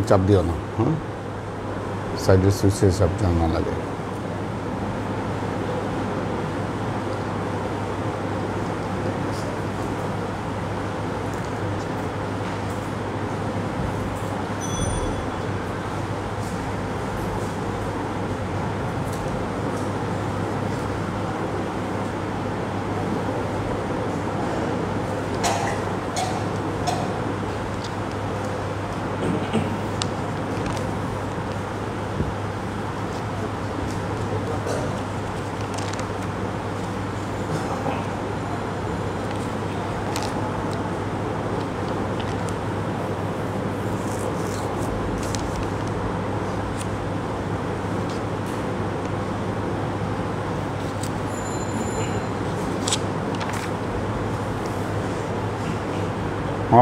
চাপ দিও না, হ্যাঁ, সাইডের সুইচে চাপ যেন না লাগে।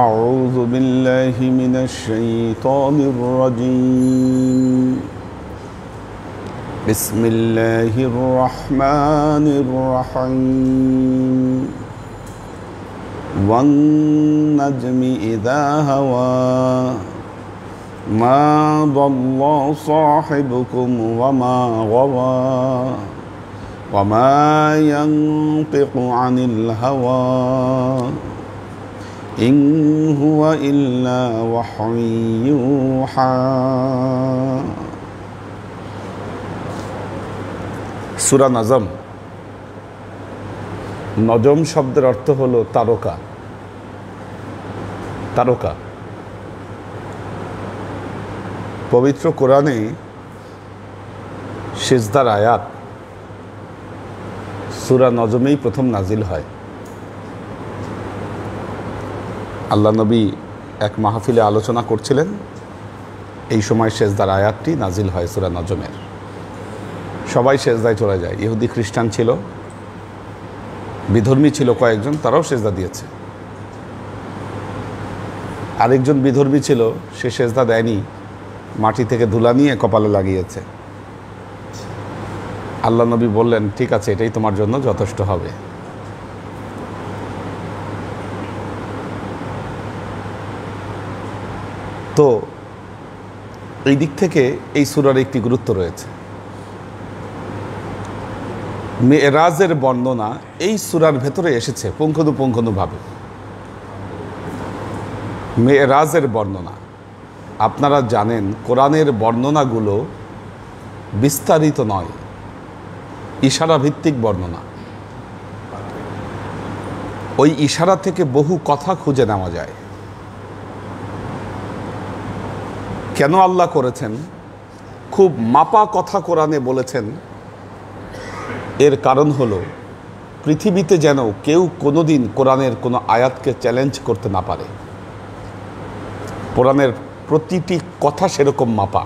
أعوذ بالله من الشيطان الرجيم بسم الله الرحمن الرحيم والنجم إذا هوى ما ضل صاحبكم وما غوى وما ينطق عن الهوى إن هو إلا وحي يوحى। সূরা নজম। নজম শব্দের অর্থ হলো তারকা। তারকা পবিত্র কোরআনে সিজদার আয়াত সূরা নজমেই প্রথম নাজিল হয়। আল্লাহ নবী এক মাহফিলে আলোচনা করছিলেন, এই সময় সেজদার আয়াতটি নাজিল হয় সূরা নজমের। সবাই সেজদায় চলে যায়। ইহুদি খ্রিস্টান ছিল, বিধর্মী ছিল কয়েকজন, তারাও সেজদা দিয়েছে। আরেকজন বিধর্মী ছিল, সে সেজদা দেয়নি, মাটি থেকে ধুলা নিয়ে কপালে লাগিয়েছে। আল্লাহ নবী বললেন, ঠিক আছে, এটাই তোমার জন্য যথেষ্ট হবে। তো এই দিক থেকে এই সূরার একটি গুরুত্ব রয়েছে। মেরাজের বর্ণনা এই সূরার ভেতরে এসেছে পুঙ্খানুপুঙ্খভাবে। মেরাজের বর্ণনা, আপনারা জানেন কোরআনের বর্ণনাগুলো বিস্তারিত নয়, ইশারা ভিত্তিক বর্ণনা। ওই ইশারা থেকে বহু কথা খুঁজে নেওয়া যায়। কেন আল্লাহ করেছেন? খুব মাপা কথা কোরআনে বলেছেন। এর কারণ হলো পৃথিবীতে যেন কেউ কোনোদিন কোরআনের কোনো আয়াতকে চ্যালেঞ্জ করতে না পারে। কোরআনের প্রতিটি কথা সেরকম মাপা।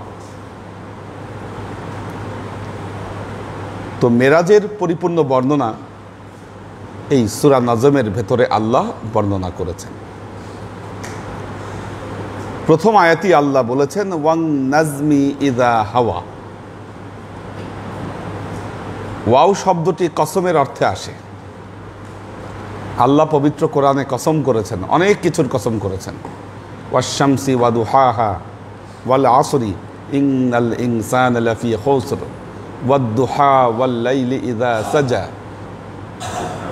তো মেরাজের পরিপূর্ণ বর্ণনা এই সূরা নজমের ভেতরে আল্লাহ বর্ণনা করেছেন। প্রথম আয়াতি আল্লাহ বলেছেন ওয়ান নাজমি ইযা হাওয়া। ওয়াও শব্দটি কসমের অর্থে আসে। আল্লাহ পবিত্র কোরআনে কসম করেছেন, অনেক কিছুর কসম করেছেন। ওয়াশ-শামসি ওয়া দুহাহা ওয়াল আসরি ইন্নাল ইনসানা লাফি খুসর ওয়াদ-দুহা ওয়াল লাইলি ইযা সাজা।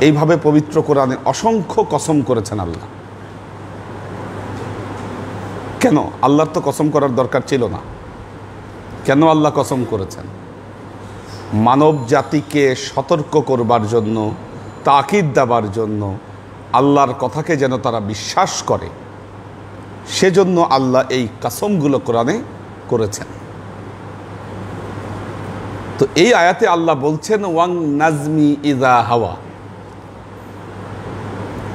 এইভাবে পবিত্র কোরআনে অসংখ্য কসম করেছেন আল্লাহ। কেন? আল্লাহর তো কসম করার দরকার ছিল না। কেন আল্লাহ কসম করেছেন? মানব জাতিকে সতর্ক করবার জন্য, তাকিদ দেবার জন্য, আল্লাহর কথাকে যেন তারা বিশ্বাস করে, সেজন্য আল্লাহ এই কসমগুলো কোরআনে করেছেন। তো এই আয়াতে আল্লাহ বলছেন ওয়াং নাজমি ইযা হাওয়া,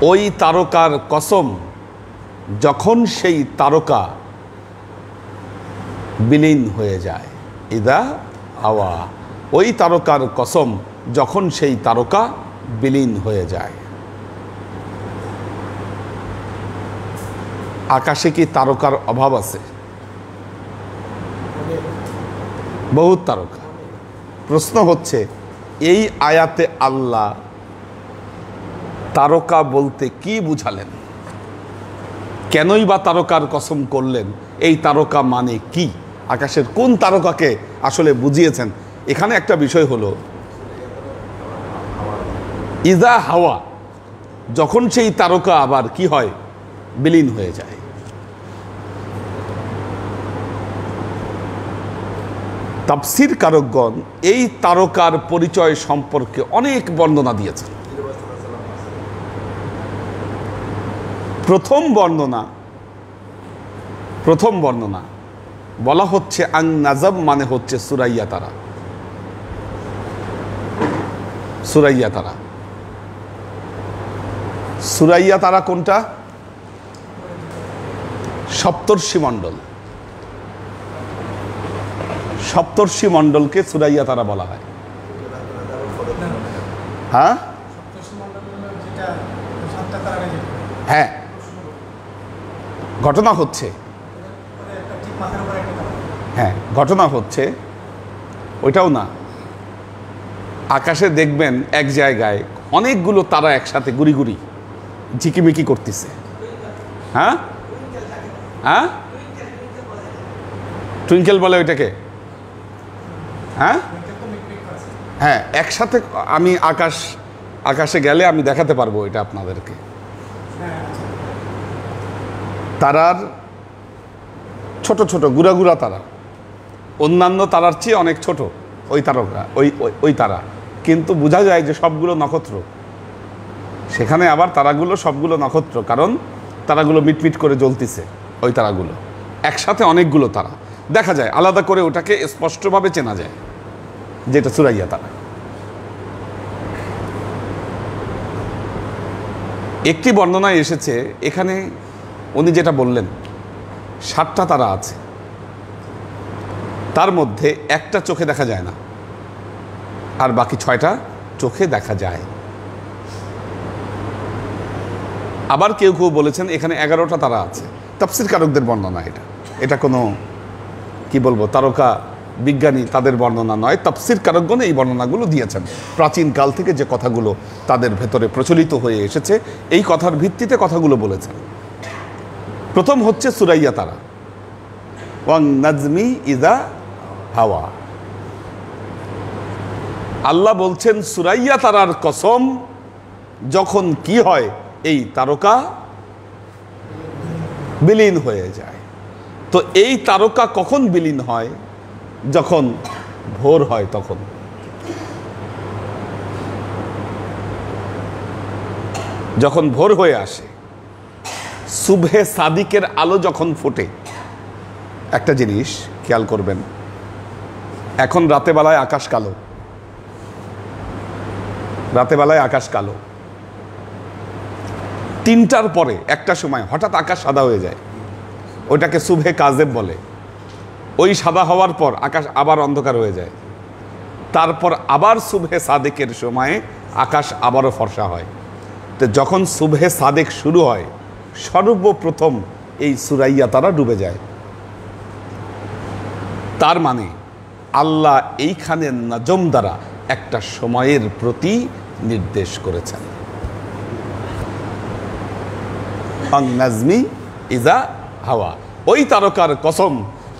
ওই তারকার কসম যখন সেই তারকা বিলীন হয়ে যায়। ইযা হাওয়া, ওই তারকার কসম যখন সেই তারকা বিলীন হয়ে যায়। আকাশে কি তারকার অভাব আছে? বহুত তারকা। প্রশ্ন হচ্ছে, এই আয়াতে আল্লাহ তারকা বলতে কি বুঝালেন? কেনই বা তারকার কসম করলেন? এই তারকা মানে কি, আকাশের কোন তারকাকে আসলে বুঝিয়েছেন। এখানে একটা বিষয় হলো, ইজা হাওয়া, যখন সেই তারকা আবার কি হয়, বিলীন হয়ে যায়। তাফসীর কারকগণ এই তারকার পরিচয় সম্পর্কে অনেক বর্ণনা দিয়েছেন। প্রথম বর্ণনা বলা হচ্ছে আং নাজম, মানে হচ্ছে সুরাইয়া তারা। সুরাইয়া তারা, সুরাইয়া তারা কোনটা? সপ্তর্ষি মণ্ডল। সপ্তর্ষি মণ্ডলকে সুরাইয়া তারা বলা হয়। হ্যাঁ হ্যাঁ, ঘটনা হচ্ছে, হ্যাঁ ঘটনা হচ্ছে ওইটাও না, আকাশে দেখবেন এক জায়গায় অনেকগুলো তারা একসাথে গুড়ি গুড়ি ঝিকিমিকি করতেছে। হ্যাঁ হ্যাঁ, টুইঙ্কেল বলে ওইটাকে। হ্যাঁ হ্যাঁ, একসাথে। আমি আকাশে গেলে আমি দেখাতে পারবো এটা আপনাদেরকে। তারার ছোট ছোট গুড়া গুড়া তারা, অন্যান্য তারার চেয়ে অনেক ছোট ওই তারকা, ওই তারা, কিন্তু বোঝা যায় যে সবগুলো নক্ষত্র। সেখানে আবার তারাগুলো সবগুলো নক্ষত্র, কারণ তারাগুলো মিটমিট করে জ্বলতেছে। ওই তারাগুলো একসাথে অনেকগুলো তারা দেখা যায়, আলাদা করে ওটাকে স্পষ্টভাবে চেনা যায় যেটা সুরাইয়া তারা। একটি বর্ণনায় এসেছে, এখানে উনি যেটা বললেন 7টা তারা আছে, তার মধ্যে একটা চোখে দেখা যায় না, আর বাকি 6টা চোখে দেখা যায়। আবার কেউ কেউ বলেছেন এখানে 11টা তারা আছে। তাফসীর কারকদের বর্ণনা এটা কোনো কি বলবো, তারকা বিজ্ঞানী তাদের বর্ণনা নয়। তাফসীর কারকগণ এই বর্ণনাগুলো দিয়েছেন। প্রাচীন কাল থেকে যে কথাগুলো তাদের ভেতরে প্রচলিত হয়ে এসেছে, এই কথার ভিত্তিতে কথাগুলো বলেছেন। প্রথম হচ্ছে সুরাইয়া তারা, ওয়ান নাজমি ইজা হাওয়া। আল্লাহ বলছেন সুরাইয়া তারার কসম, যখন কি হয়, এই তারকা বিলীন হয়ে যায়। তো এই তারকা কখন বিলীন হয়? যখন ভোর হয়, তখন। যখন ভোর হয়ে আসে, সুবহে সাদিকের আলো যখন ফোটে। একটা জিনিস খেয়াল করবেন, এখন রাতেবেলায় আকাশ কালো, রাতেবেলায় আকাশ কালো, 3টার পরে একটা সময় হঠাৎ আকাশ সাদা হয়ে যায়, ওইটাকে সুবহে কাজেব বলে। ওই সাদা হওয়ার পর আকাশ আবার অন্ধকার হয়ে যায়, তারপর আবার সুবহে সাদেকের সময়ে আকাশ আবারও ফর্সা হয়। তো যখন সুবহে সাদেক শুরু হয়, সর্বপ্রথম এই সুরাইয়া তারা ডুবে যায়। তার মানে আল্লাহ এইখানে নাজম দ্বারা একটা সময়ের প্রতি নির্দেশ করেছেন। নাজমি ইজা হাওয়া, ওই তারকার কসম,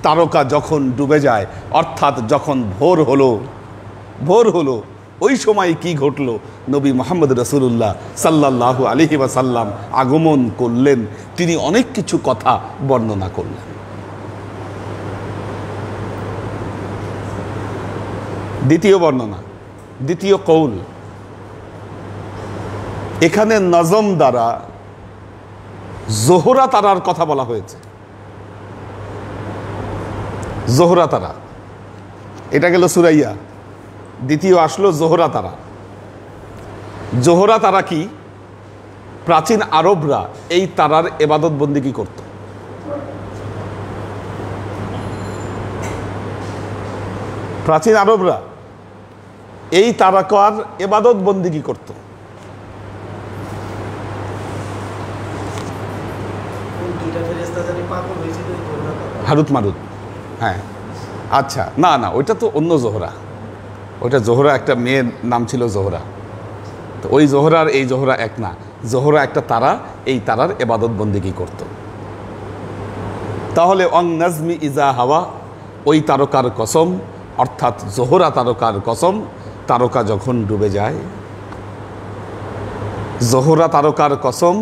তারকা যখন ডুবে যায়, অর্থাৎ যখন ভোর হলো, ওই সময় কি ঘটলো? নবী মুহাম্মদ রাসূলুল্লাহ সাল্লাল্লাহু আলাইহি ওয়াসাল্লাম আগমন করলেন, তিনি অনেক কিছু কথা বর্ণনা করলেন। দ্বিতীয় বর্ণনা, দ্বিতীয় কৌল, এখানে নজম দ্বারা জোহরা তারার কথা বলা হয়েছে। জোহরা তারা, এটা গেল সুরাইয়া। দ্বিতীয় আসলো জোহরা তারা। জোহরা তারা কি? প্রাচীন আরবরা এই তারার ইবাদত বন্দেগী করত। প্রাচীন আরবরা এই তারকার ইবাদত বন্দেগী করত। হারুত মারুত, হ্যাঁ। আচ্ছা, না না, ওইটা তো অন্য জোহরা। ওইটা জোহরা, একটা মেয়ের নাম ছিল জোহরা। তো ওই জোহরার এই জোহরা এক না। জোহরা একটা তারা, এই তারার ইবাদত বন্দেগী করত। তাহলে অং নাজমি ইজা হাওয়া, ওই তারকার কসম, অর্থাৎ জোহরা তারকার কসম, তারকা যখন ডুবে যায়। জোহরা তারকার কসম,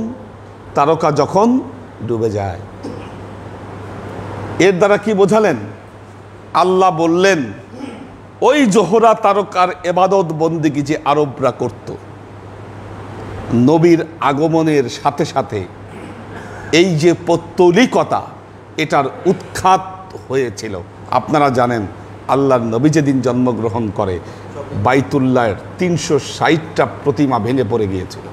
তারকা যখন ডুবে যায়। এর দ্বারা কি বোঝালেন? আল্লাহ বললেন ওই জোহরা তারকার ইবাদত বন্দেগী যে আরবরা করত, নবীর আগমনের সাথে সাথে এই যে পৌত্তলিকতা, এটার উৎখাত হয়েছিল। আপনারা জানেন আল্লাহর নবী যেদিন জন্মগ্রহণ করে বাইতুল্লাহের 360টা প্রতিমা ভেঙে পড়ে গিয়েছিল।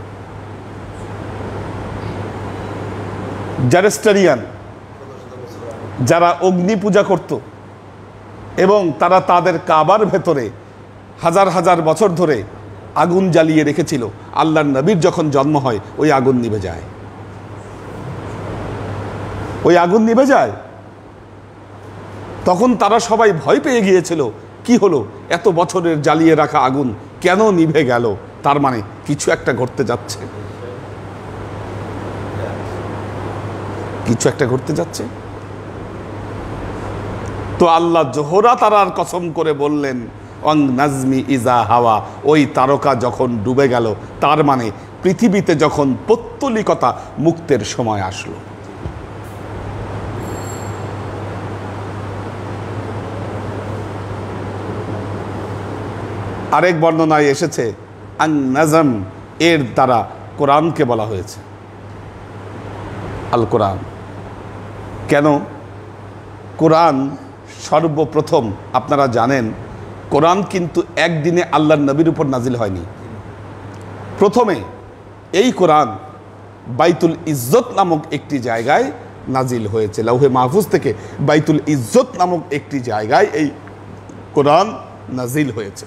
জারেস্টারিয়ান যারা অগ্নি পূজা করত এবং তারা তাদের কাবার ভেতরে হাজার হাজার বছর ধরে আগুন জ্বালিয়ে রেখেছিল, আল্লাহর নবীর যখন জন্ম হয় ওই আগুন নিভে যায়। ওই আগুন নিভে যায়। তখন তারা সবাই ভয় পেয়ে গিয়েছিল, কি হলো, এত বছরের জ্বালিয়ে রাখা আগুন কেন নিভে গেল? তার মানে কিছু একটা ঘটতে যাচ্ছে, কিছু একটা ঘটতে যাচ্ছে। তো আল্লাহ জোহরা তারার কসম করে বললেন অং নাজমি ইজা হাওয়া, ওই তারকা যখন ডুবে গেল, তার মানে পৃথিবীতে যখন পৌত্তলিকতা মুক্তের সময় আসলো। আরেক বর্ণনায় এসেছে আন নাজম, এর দ্বারা কোরআনকে বলা হয়েছে আল কোরআন। কেন? কোরআন সর্বপ্রথম, আপনারা জানেন কোরআন কিন্তু একদিনে আল্লাহর নবীর উপর নাজিল হয়নি। প্রথমে এই কোরআন বাইতুল ইজ্জত নামক একটি জায়গায় নাজিল হয়েছে। লাউহে মাহফুজ থেকে বাইতুল ইজ্জত নামক একটি জায়গায় এই কোরআন নাজিল হয়েছে।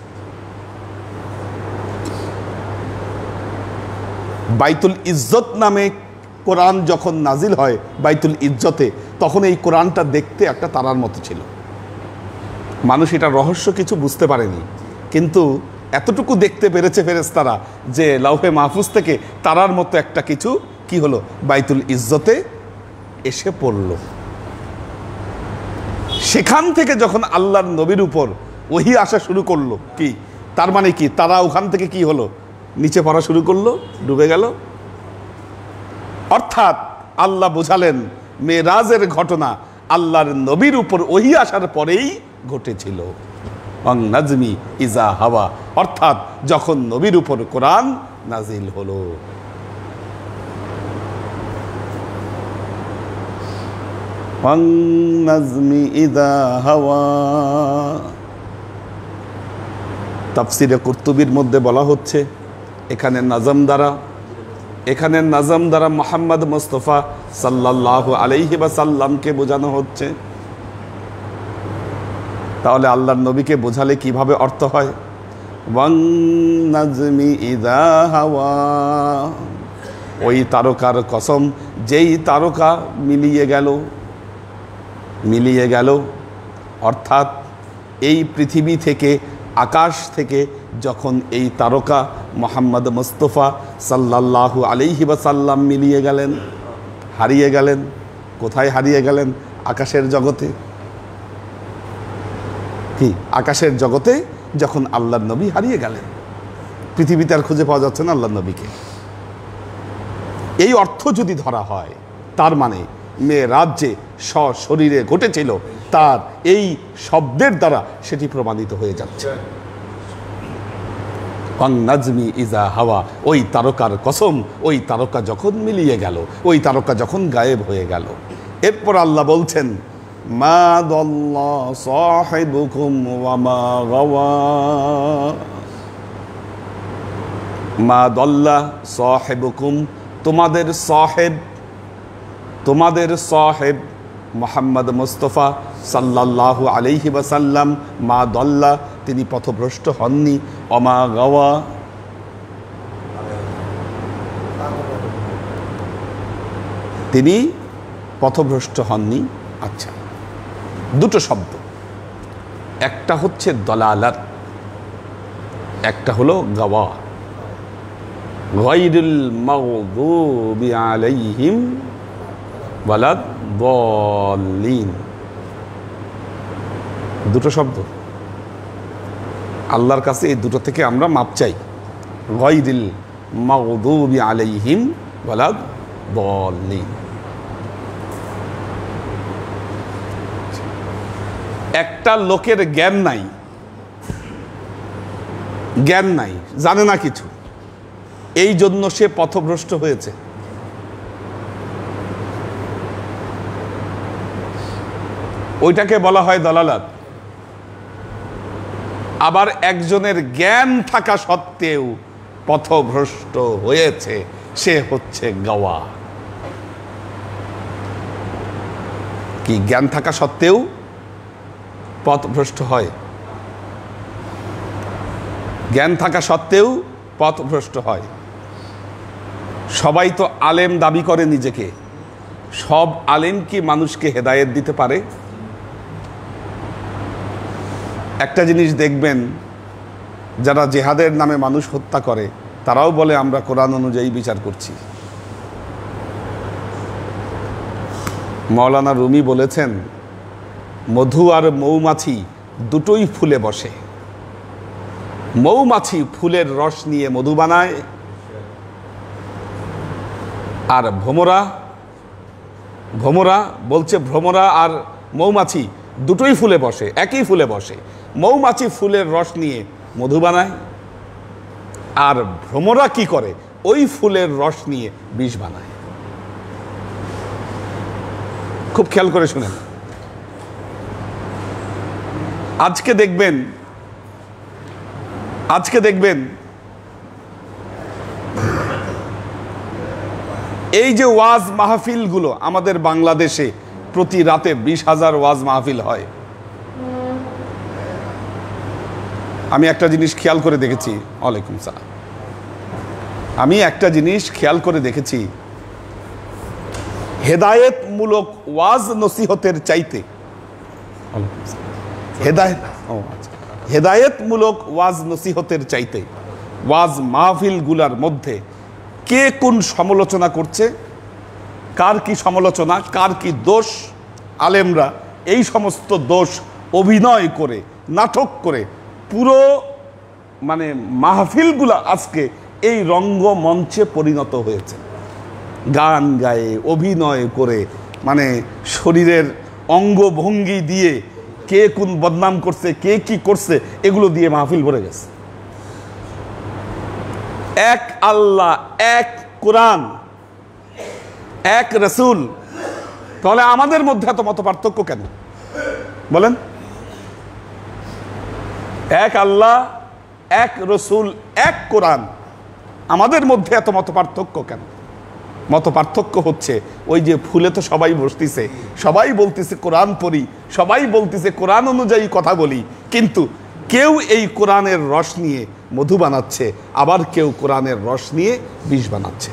বাইতুল ইজ্জত নামে কোরআন যখন নাজিল হয় বাইতুল ইজ্জতে, তখন এই কোরআনটা দেখতে একটা তারার মতো ছিল। মানুষ এটা রহস্য কিছু বুঝতে পারেনি, কিন্তু এতটুকু দেখতে পেরেছে ফেরেশতারা যে লাউহে মাহফুজ থেকে তারার মতো একটা কিছু কি হলো, বাইতুল ইজ্জতে এসে পড়ল। সেখান থেকে যখন আল্লাহর নবীর উপর ওহী আসা শুরু করলো, কি তার মানে কি, তারা ওখান থেকে কি হলো, নিচে পড়া শুরু করলো, ডুবে গেল। অর্থাৎ আল্লাহ বোঝালেন মেরাজের ঘটনা আল্লাহর নবীর উপর ওহী আসার পরেই ঘটেছিল। অং নাজমি ইজা হাওয়া, অর্থাৎ যখন নবীর উপর কোরআন নাজিল হলো। অং নাজমি ইজা হাওয়া। তাফসিরে কুরতুবির মধ্যে বলা হচ্ছে এখানে নাজম দ্বারা মুহাম্মদ মুস্তাফা সাল্লাল্লাহু আলাইহি ওয়াসাল্লামকে বোঝানো হচ্ছে। তাহলে আল্লাহর নবীকে বোঝালে কিভাবে অর্থ হয়? ওয়ান নাজমি ইযা হাওয়া, ওই তারকার কসম যেই তারকা মিলিয়ে গেল। অর্থাৎ এই পৃথিবী থেকে, আকাশ থেকে যখন এই তারকা মুহাম্মদ মুস্তাফা সাল্লাল্লাহু আলাইহি ওয়াসাল্লাম মিলিয়ে গেলেন, হারিয়ে গেলেন। কোথায় হারিয়ে গেলেন? আকাশের জগতে। কি আকাশের জগতে যখন আল্লাহর নবী হারিয়ে গেলেন, পৃথিবীতে আর খুঁজে পাওয়া যাচ্ছে না আল্লাহর নবীকে। এই অর্থ যদি ধরা হয়, তার মানে মেরাজ যে সশরীরে ঘটেছিল, তার এই শব্দের দ্বারা সেটি প্রমাণিত হয়ে যাচ্ছে। অং নাজমি ইজা হাওয়া, ওই তারকার কসম, ওই তারকা যখন মিলিয়ে গেল, ওই তারকা যখন গায়েব হয়ে গেল। এরপর আল্লাহ বলছেন মা দাল্লা সাহিবুকুম ওয়া মা গাওয়া। মা দাল্লা সাহিবুকুম, তোমাদের সাহেব মুহাম্মদ মুস্তাফা সাল্লাল্লাহু আলাইহি ওয়াসাল্লাম, মা দাল্লা, তিনি পথভ্রষ্ট হননি। অমা গাওয়া, তিনি পথভ্রষ্ট হননি। আচ্ছা, দুটো শব্দ, একটা হচ্ছে দলালাত, একটা হলো গাওয়া। গায়রুল মাগদুবি আলাইহিম ওয়ালাদ-দাল্লিন, দুটো শব্দ। আল্লাহর কাছে এই দুটো থেকে আমরা মাপ চাই। গায়রিল মাগদুবি আলাইহিম ওয়ালাদ-দাল্লিন। একটা লোকের জ্ঞান নাই, জ্ঞান নাই, জানে না কিছু, এই জন্য সে পথভ্রষ্ট হয়েছে। ওইটাকে বলা হয় দলালাত। আবার একজনের জ্ঞান থাকা সত্ত্বেও পথভ্রষ্ট হয়েছে, সে হচ্ছে গাওয়া। কি জ্ঞান থাকা সত্ত্বেও পথভ্রষ্ট হয়? জ্ঞান থাকা সত্ত্বেও পথভ্রষ্ট হয়। সবাই তো আলেম দাবি করে নিজেকে, সব আলেম কি মানুষকে হেদায়েত দিতে পারে? একটা জিনিস দেখবেন, যারা জেহাদের নামে মানুষ হত্যা করে তারাও বলে আমরা কোরআন অনুযায়ী বিচার করছি। মাওলানা রুমি বলেছেন, মধু আর মৌমাছি দুটোই ফুলে বসে। মৌমাছি ফুলের রস নিয়ে মধু বানায়, আর ভ্রমরা বলছে ভ্রমরা আর মৌমাছি দুটোই ফুলে বসে, একই ফুলে বসে। মৌমাছি ফুলের রস নিয়ে মধু বানায়, আর ভ্রমরা কি করে? ওই ফুলের রস নিয়ে বিষ বানায়। খুব খেয়াল করে শুনেন। আজকে দেখবেন এই যে ওয়াজ মাহফিলগুলো আমাদের বাংলাদেশে প্রতি রাতে 20,000 ওয়াজ মাহফিল হয়। আমি একটা জিনিস খেয়াল করে দেখেছি, ওয়ালাইকুম সালাম, আমি একটা জিনিস খেয়াল করে দেখেছি, হেদায়েতমূলক ওয়াজ নসিহতের চাইতে হেদায়েতমূলক ওয়াজ নসিহতের চাইতে ওয়াজ মাহফিলগুলার মধ্যে কে কোন সমালোচনা করছে, কার কি সমালোচনা, কার কি দোষ, আলেমরা এই সমস্ত দোষ অভিনয় করে, নাটক করে পুরো মাহফিলগুলা আজকে এই রঙ্গমঞ্চে পরিণত হয়েছে। গান গায়ে, অভিনয় করে, শরীরের অঙ্গভঙ্গি দিয়ে কে কোন বদনাম করছে, কে কি করছে, এগুলো দিয়ে মাহফিল ভরে গেছে। এক আল্লাহ, এক কোরআন, এক রসুল, তাহলে আমাদের মধ্যে এত মত পার্থক্য কেন বলেন? এক আল্লাহ, এক রসুল, এক কোরআন, আমাদের মধ্যে এত মত পার্থক্য কেন? মত পার্থক্য হচ্ছে ওই যে ফুলে তো সবাই বসতেছে, সবাই বলতেছে কোরআন পড়ি, সবাই বলতেছে কোরআন অনুযায়ী কথা বলি, কিন্তু কেউ এই কোরআনের রস নিয়ে মধু বানাচ্ছে, আবার কেউ কোরআনের রস নিয়ে বিষ বানাচ্ছে।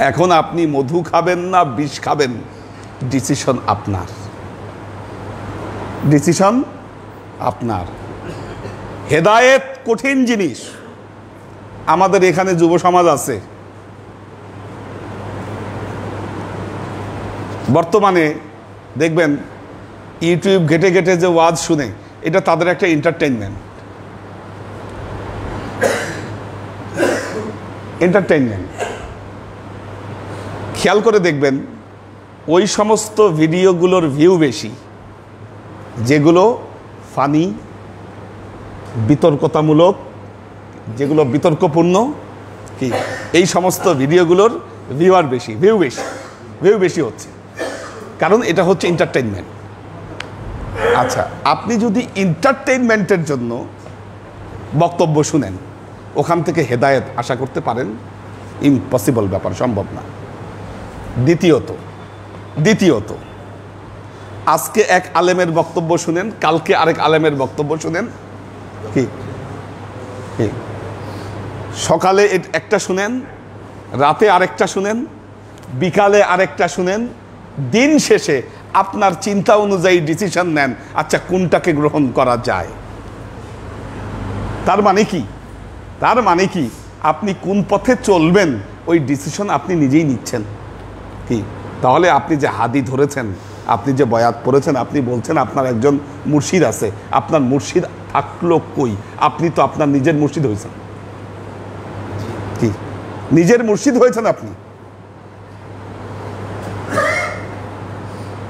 এখন আপনি মধু খাবেন না বিষ খাবেন, ডিসিশন আপনার, ডিসিশন আপনার। হেদায়েত কঠিন জিনিস। আমাদের এখানে যুব সমাজ আছে, বর্তমানে দেখবেন ইউটিউব ঘেটে ঘেটে যে ওয়াজ শুনে, এটা তাদের একটা এন্টারটেইনমেন্ট। খেয়াল করে দেখবেন ওই সমস্ত ভিডিওগুলোর ভিউ বেশি যেগুলো ফানি, বিতর্কতামূলক, যেগুলো বিতর্কপূর্ণ, কি এই সমস্ত ভিডিওগুলোর ভিউ বেশি হচ্ছে, কারণ এটা হচ্ছে এন্টারটেইনমেন্ট। আচ্ছা, আপনি যদি এন্টারটেইনমেন্টের জন্য বক্তব্য শুনেন, ওখান থেকে হেদায়েত আশা করতে পারেন? ইম্পসিবল ব্যাপার, সম্ভব না। দ্বিতীয়ত আজকে এক আলেমের বক্তব্য শুনেন, কালকে আরেক আলেমের বক্তব্য শুনেন, কি সকালে একটা শুনেন, রাতে আরেকটা শুনেন, বিকালে আরেকটা শুনেন, দিন শেষে আপনার চিন্তা অনুযায়ী ডিসিশন নেন, আচ্ছা কোনটাকে গ্রহণ করা যায়। তার মানে কি আপনি কোন পথে চলবেন ওই ডিসিশন আপনি নিজেই নিচ্ছেন কি? তাহলে আপনি যে হাদি ধরেছেন, আপনি যে বয়াত পড়েছেন, আপনি বলছেন আপনার একজন মুর্শিদ আছে, আপনার মুর্শিদ থাকলো কই? আপনি তো আপনার নিজের মুর্শিদ হয়েছেন কি? নিজের মুর্শিদ হয়েছেন আপনি।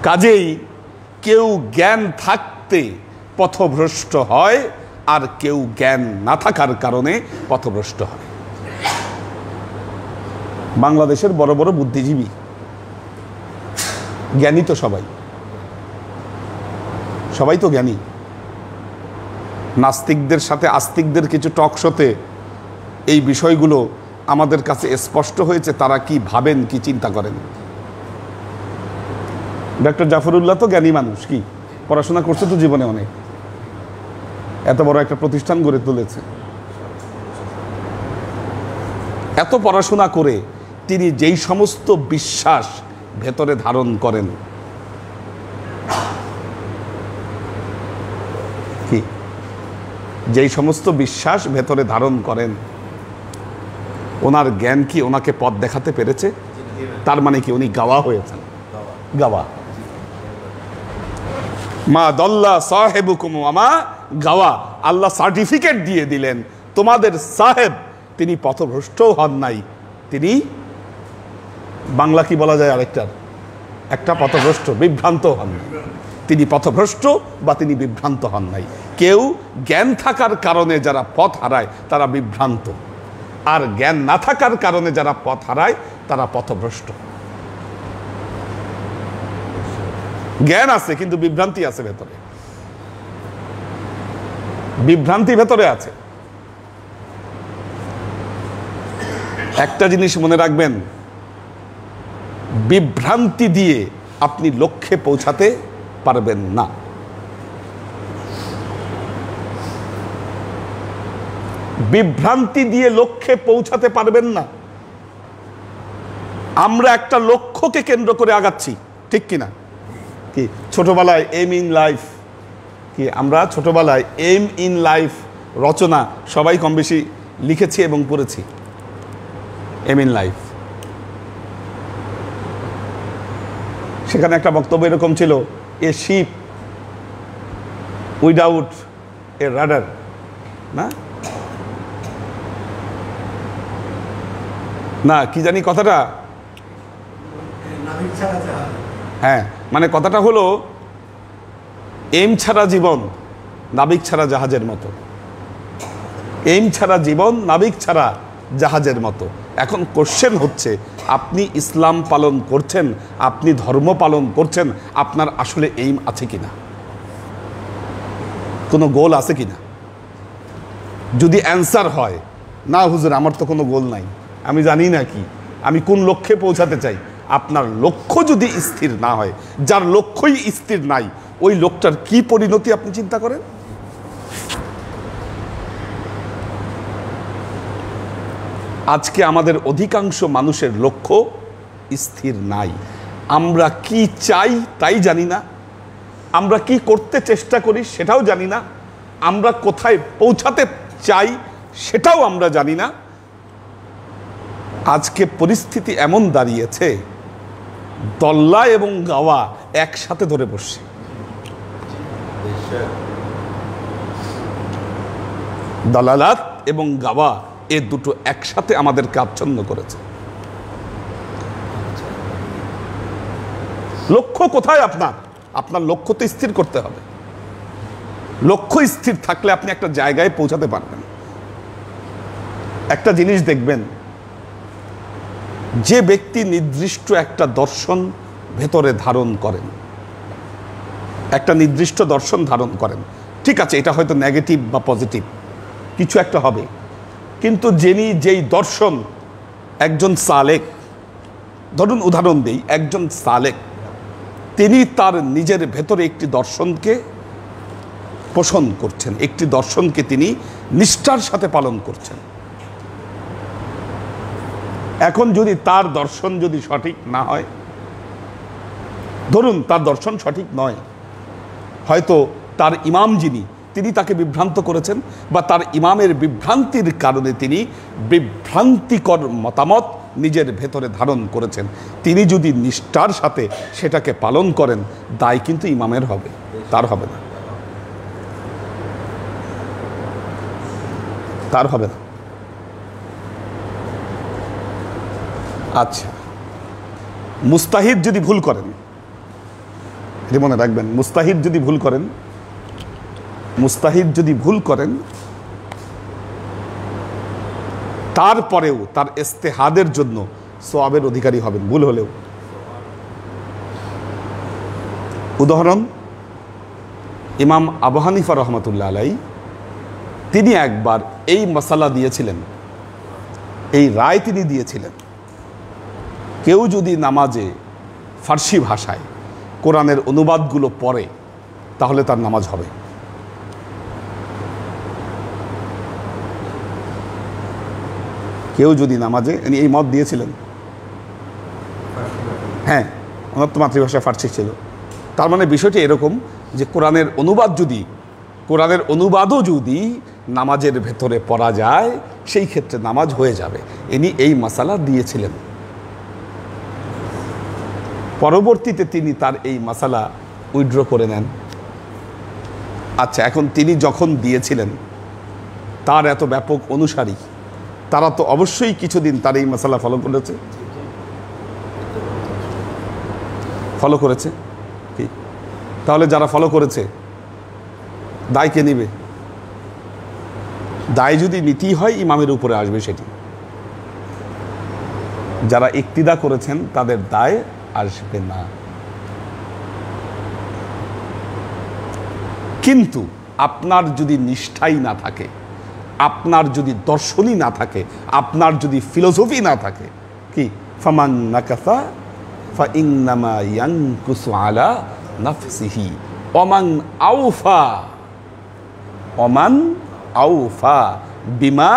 কাজেই কেউ জ্ঞান থাকতে পথভ্রষ্ট হয়, আর কেউ জ্ঞান না থাকার কারণে পথভ্রষ্ট হয়। বাংলাদেশের বড় বড় বুদ্ধিজীবী জ্ঞানী তো সবাই তো জ্ঞানী। নাস্তিকদের সাথে আস্তিকদের কিছু টক শোতে এই বিষয়গুলো আমাদের কাছে স্পষ্ট হয়েছে, তারা কি ভাবেন, কি চিন্তা করেন। ডক্টর জাফরুল্লাহ তো জ্ঞানী মানুষ, কি পড়াশোনা করছে তো জীবনে অনেক, এত বড় একটা প্রতিষ্ঠান গড়ে তুলেছে। এত পড়াশোনা করে তিনি যেই সমস্ত বিশ্বাস ভেতরে ধারণ করেন, কি যেই সমস্ত বিশ্বাস ভেতরে ধারণ করেন, ওনার জ্ঞান কি ওনাকে পথ দেখাতে পেরেছে? তার মানে কি উনি গাওয়া হয়েছেন, গাওয়া। মা দল্লা সাহেবুকুম আমা গাওয়া, আল্লাহ সার্টিফিকেট দিয়ে দিলেন তোমাদের সাহেব তিনি পথভ্রষ্টও হন নাই, তিনি বাংলা কি বলা যায় আরেকটার, একটা পথভ্রষ্ট, বিভ্রান্ত হন নাই। তিনি পথভ্রষ্ট বা তিনি বিভ্রান্ত হন নাই। কেউ জ্ঞান থাকার কারণে যারা পথ হারায় তারা বিভ্রান্ত, আর জ্ঞান না থাকার কারণে যারা পথ হারায় তারা পথভ্রষ্ট। জ্ঞান আছে কিন্তু বিভ্রান্তি আছে ভেতরে, বিভ্রান্তি ভেতরে আছে। একটা জিনিস মনে রাখবেন, বিভ্রান্তি দিয়ে আপনি লক্ষ্যে পৌঁছাতে পারবেন না। বিভ্রান্তি দিয়ে লক্ষ্যে পৌঁছাতে পারবেন না। আমরা একটা লক্ষ্যকে কেন্দ্র করে আগাচ্ছি, ঠিক কিনা? কি ছোটবেলায় এম ইন লাইফ, কি আমরা ছোটবেলায় এম ইন লাইফ রচনা সবাই কম বেশি লিখেছি এবং পড়েছি। এম ইন লাইফ, সেখানে একটা বক্তব্য এরকম ছিল, a ship without a radar, না না কি জানি কথাটা, হ্যাঁ মানে কথাটা হলো এম ছাড়া জীবন নাবিক ছাড়া জাহাজের মতো, এম ছাড়া জীবন নাবিক ছাড়া জাহাজের মতো। এখন কোশ্চেন হচ্ছে, আপনি ইসলাম পালন করছেন, আপনি ধর্ম পালন করছেন, আপনার আসলে এইম আছে কিনা, কোনো গোল আছে কিনা? যদি অ্যান্সার হয় না হুজুর আমার তো কোনো গোল নাই, আমি জানি না কি আমি কোন লক্ষ্যে পৌঁছাতে চাই, আপনার লক্ষ্য যদি স্থির না হয়, যার লক্ষ্যই স্থির নাই, ওই লোকটার কি পরিণতি আপনি চিন্তা করেন। আজকে আমাদের অধিকাংশ মানুষের লক্ষ্য স্থির নাই। আমরা কি চাই তাই জানি না, আমরা কি করতে চেষ্টা করি সেটাও জানি না, আমরা কোথায় পৌঁছাতে চাই সেটাও আমরা জানি না। আজকে পরিস্থিতি এমন দাঁড়িয়েছে, দল্লা এবং গাওয়া একসাথে ধরে বসছে। দালালাত এবং গাওয়া এ দুটো একসাথে আমাদেরকে আচ্ছন্ন করেছে। লক্ষ্য কোথায় আপনার? আপনার লক্ষ্য তো স্থির করতে হবে। লক্ষ্য স্থির থাকলে আপনি একটা জায়গায় পৌঁছাতে পারবেন। একটা জিনিস দেখবেন, যে ব্যক্তি নির্দিষ্ট একটা দর্শন ভেতরে ধারণ করেন, একটা নির্দিষ্ট দর্শন ধারণ করেন, ঠিক আছে এটা হয়তো নেগেটিভ বা পজিটিভ কিছু একটা হবে, কিন্তু যিনি যেই দর্শন, একজন সালেক, ধরুন উদাহরণ দেই, একজন সালেক তিনি তার নিজের ভেতরে একটি দর্শনকে পোষণ করছেন, একটি দর্শনকে তিনি নিষ্ঠার সাথে পালন করছেন। এখন যদি তার দর্শন যদি সঠিক না হয়, ধরুন তার দর্শন সঠিক নয়, হয়তো তার ইমাম যিনি তিনি তাকে বিভ্রান্ত করেছেন, বা তার ইমামের বিভ্রান্তির কারণে তিনি বিভ্রান্তিকর মতামত নিজের ভেতরে ধারণ করেছেন, তিনি যদি নিষ্ঠার সাথে সেটাকে পালন করেন, দায় কিন্তু ইমামের হবে, তার হবে না, তার হবে না। আচ্ছা, মুস্তাহিদ যদি ভুল করেন, এটি মনে রাখবেন, মুস্তাহিদ যদি ভুল করেন, মুস্তাহিদ যদি ভুল করেন, তারপরেও তার ইস্তেহাদের জন্য সওয়াবের অধিকারী হবেন ভুল হলেও। উদাহরণ, ইমাম আবু হানিফা রহমতুল্লাহ আলাই, তিনি একবার এই মাসালা দিয়েছিলেন, এই রায় তিনি দিয়েছিলেন, কেউ যদি নামাজে ফার্সি ভাষায় কোরআনের অনুবাদগুলো পড়ে তাহলে তার নামাজ হবে। কেউ যদি নামাজে, এই মত দিয়েছিলেন, হ্যাঁ, ওনার তো মাতৃভাষা ফার্সি ছিল, তার মানে বিষয়টি এরকম যে কোরআনের অনুবাদ যদি, কোরআনের অনুবাদও যদি নামাজের ভেতরে পড়া যায় সেই ক্ষেত্রে নামাজ হয়ে যাবে, ইনি এই মাসালা দিয়েছিলেন। পরবর্তীতে তিনি তার এই মাসালা উইথড্র করে নেন। আচ্ছা, এখন তিনি যখন দিয়েছিলেন তার এত ব্যাপক অনুসারী, তারা তো অবশ্যই কিছুদিন তার এই মাসালা ফলো করেছে, ফলো করেছে কি? তাহলে যারা ফলো করেছে দায় কে নিবে? দায় যদি নীতি হয় ইমামের উপরে আসবে সেটি। যারা ইক্তিদা করেছেন তাদের দায় আসবে না। কিন্তু আপনার যদি নিষ্ঠাই না থাকে, আপনার যদি দর্শনই না থাকে, আপনার যদি ফিলোসফি না থাকে, কি ফামান নাকাসা ফাইন্নামা ইয়ানকুসু আলা নাফসিহি ওমান আউফা, ওমান আউফা বিমা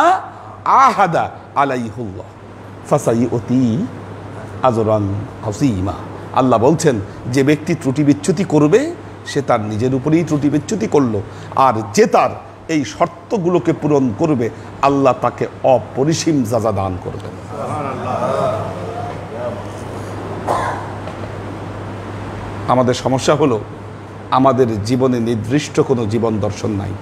আহাদা আলাইহুল্লাহ ফাসাইউতি আজরান আযীমা। আল্লাহ বলছেন, যে ব্যক্তি ত্রুটি বিচ্যুতি করবে সে তার নিজের উপরেই ত্রুটি বিচ্যুতি করলো, আর যে তার এই শর্তগুলোকে পূরণ করবে আল্লাহ তাকে অপরিসীম সাজা দান করবেন। আমাদের সমস্যা হলো আমাদের জীবনে নির্দিষ্ট কোনো জীবন দর্শন নাই।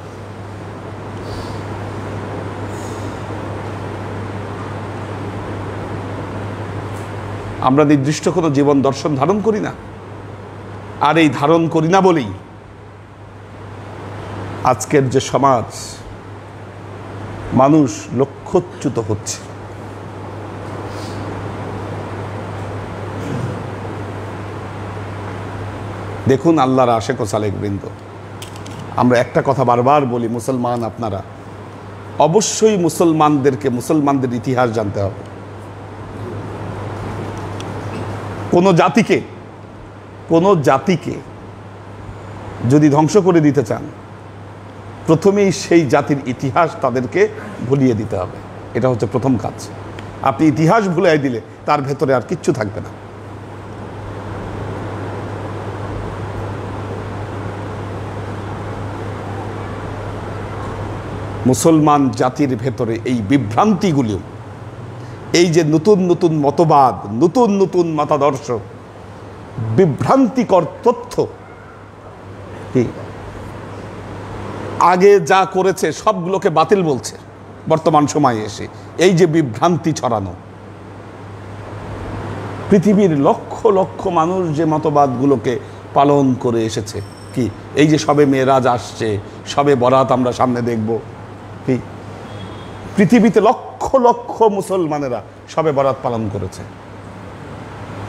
আমরা নির্দিষ্ট কোনো জীবন দর্শন ধারণ করি না, আর এই ধারণ করি না বলেই আজকের যে সমাজ, মানুষ লক্ষ্যচ্যুত হচ্ছে। দেখুন আল্লাহর আশেক ও সালেক বৃন্দ, আমরা একটা কথা বারবার বলি, মুসলমান আপনারা অবশ্যই মুসলমানদেরকে, মুসলমানদের ইতিহাস জানতে হবে। কোনো জাতিকে যদি ধ্বংস করে দিতে চান, প্রথমেই সেই জাতির ইতিহাস তাদেরকে ভুলিয়ে দিতে হবে। এটা হচ্ছে প্রথম কাজ। আপনি ইতিহাস ভুলিয়ে দিলে তার ভেতরে আর কিচ্ছু থাকবে না। মুসলমান জাতির ভেতরে এই বিভ্রান্তিগুলো, এই যে নতুন নতুন মতবাদ, নতুন নতুন মতাদর্শ, বিভ্রান্তিকর তথ্য, কি আগে যা করেছে সবগুলোকে বাতিল বলছে বর্তমান সময়ে এসে, এই যে বিভ্রান্তি ছড়ানো, পৃথিবীর লক্ষ লক্ষ মানুষ যে মতবাদগুলোকে পালন করে এসেছে, কি এই যে সবে মেরাজ আসছে, সবে বরাত আমরা সামনে দেখব, কি পৃথিবীতে লক্ষ লক্ষ মুসলমানেরা সবে বরাত পালন করেছে,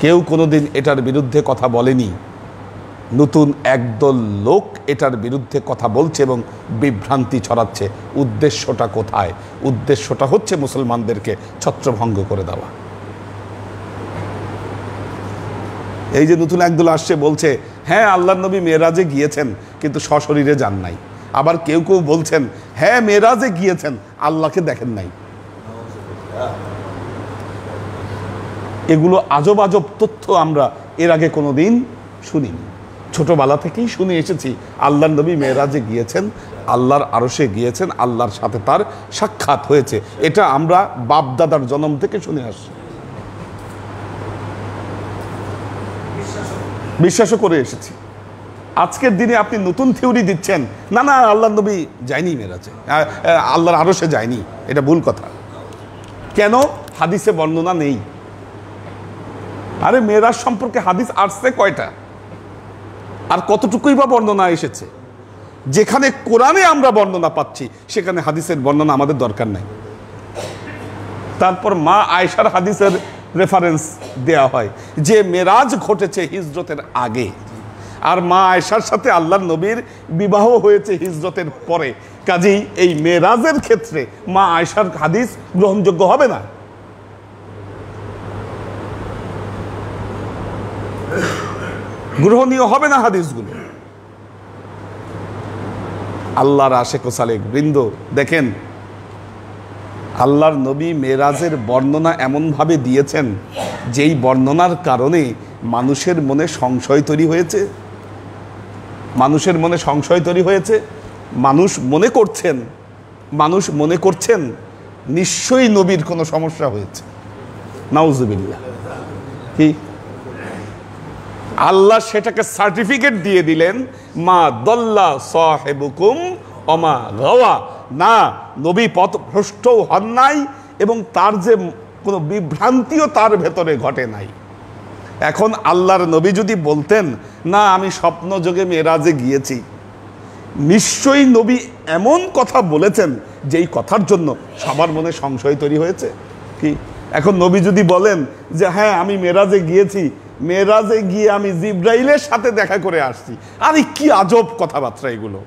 কেউ কোনোদিন এটার বিরুদ্ধে কথা বলেনি। নতুন একদল লোক এটার বিরুদ্ধে কথা বলছে এবং বিভ্রান্তি ছড়াচ্ছে। উদ্দেশ্যটা কোথায়? উদ্দেশ্যটা হচ্ছে মুসলমানদেরকে ছত্রভঙ্গ করে দেওয়া। এই যে নতুন একদল আসছে বলছে, হ্যাঁ আল্লাহর নবী মেরাজে গিয়েছেন কিন্তু সশরীরে যান নাই। আবার কেউ কেউ বলছেন, হ্যাঁ মেরাজে গিয়েছেন, আল্লাহকে দেখেন নাই। এগুলো আজব আজব তথ্য আমরা এর আগে কোনোদিন শুনিনি। ছোটবেলা থেকেই শুনে এসেছি আল্লাহর নবী মেরাজে গিয়েছেন, আল্লাহর আরশে গিয়েছেন, আল্লাহর সাথে তার সাক্ষাৎ হয়েছে। এটা আমরা বাপ দাদার জন্ম থেকে শুনে আসছি। বিশ্বাসও করে এসেছি। আজকের দিনে আপনি নতুন থিওরি দিচ্ছেন, না না আল্লাহর নবী যায়নি মেরাজে, আল্লাহর আরশে যায়নি, এটা ভুল কথা। কেন? হাদিসে বর্ণনা নেই। আরে মেরাজ সম্পর্কে হাদিস আসছে কয়টা, আর কতটুকুই বা বর্ণনা এসেছে? যেখানে কোরআনে আমরা বর্ণনা পাচ্ছি সেখানে হাদিসের বর্ণনা আমাদের দরকার নাই। তারপর মা আয়েশার হাদিসের রেফারেন্স দেয়া হয় যে মেরাজ ঘটেছে হিজরতের আগে, আর মা আয়েশার সাথে আল্লাহর নবীর বিবাহ হয়েছে হিজরতের পরে। কাজেই এই মেরাজের ক্ষেত্রে মা আয়েশার হাদিস গ্রহণযোগ্য হবে না। গ্রহণীয় হবে না হাদিসগুলো। আল্লাহর আশেক ও সালেক বৃন্দ, দেখেন আল্লাহর নবী মেরাজের বর্ণনা এমনভাবে দিয়েছেন যেই বর্ণনার কারণে মানুষের মনে সংশয় তৈরি হয়েছে। মানুষের মনে সংশয় তৈরি হয়েছে। মানুষ মনে করছেন নিশ্চয়ই নবীর কোনো সমস্যা হয়েছে। নাউজুবিল্লাহ। কি? আল্লাহ সেটাকে সার্টিফিকেট দিয়ে দিলেন, মা দল্লা সাহেবুকুম অমা গাওয়া, না নবী পথভ্রষ্টও হন নাই এবং তার যে কোনো বিভ্রান্তিও তার ভেতরে ঘটে নাই। এখন আল্লাহর নবী যদি বলতেন না আমি স্বপ্ন যোগে মেরাজে গিয়েছি, নিশ্চয়ই নবী এমন কথা বলেছেন যেই কথার জন্য সবার মনে সংশয় তৈরি হয়েছে। কি? এখন নবী যদি বলেন যে হ্যাঁ আমি মেরাজে গিয়েছি, মেরাজে গিয়ে আমি জিব্রাইলের সাথে দেখা করে আসছি, আরে কি আজব কথাবার্তা এগুলো।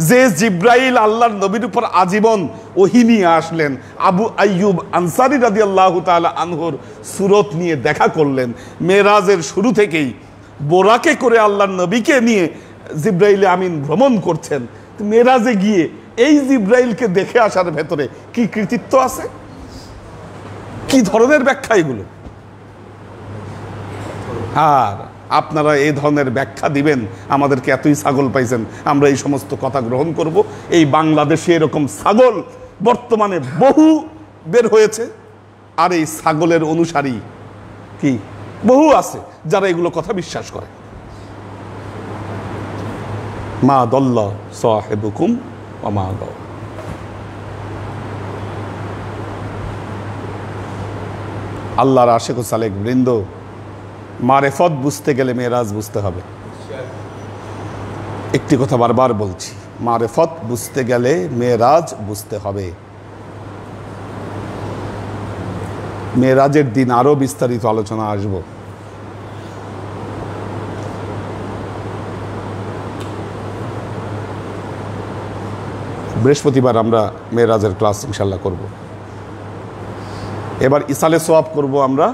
যে জিব্রাইল আল্লাহর নবীর উপর আজীবন ওহী নিয়ে আসলেন, আবু আইয়ুব আনসারী রাদিয়াল্লাহু তাআলা আনহুর সুরত নিয়ে দেখা করলেন, মেরাজের শুরু থেকেই বোরাকে করে আল্লাহর নবীকে নিয়ে জিব্রাইল আমিন ভ্রমণ করছেন। মেরাজে গিয়ে এই জিব্রাইলকে দেখে আসার ভেতরে কি কৃতিত্ব আছে? কি ধরনের ব্যাখ্যা এগুলো? আর আপনারা এই ধরনের ব্যাখ্যা দিবেন, আমাদেরকে এতই ছাগল পাইছেন, আমরা এই সমস্ত কথা গ্রহণ করব। এই বাংলাদেশে এরকম ছাগল বর্তমানে বহু বের হয়েছে, আর এই ছাগলের অনুসারী কি বহু আছে যারা এগুলো কথা বিশ্বাস করে। মা দল্লা সাহেবুকুম ওয়া মা গাওয়া। আল্লাহর আশিক ও সালেক বৃন্দ, মারেফত বুঝতে গেলে মেরাজ বুঝতে হবে। একটি কথা বারবার বলছি, মারেফত বুঝতে গেলে মেরাজ বুঝতে হবে। মেরাজের দিন আরো বিস্তারিত আলোচনা আসব। বৃহস্পতিবার আমরা মেরাজের ক্লাস ইনশাল্লাহ করব। এবার ইসালে সোয়াব করব আমরা,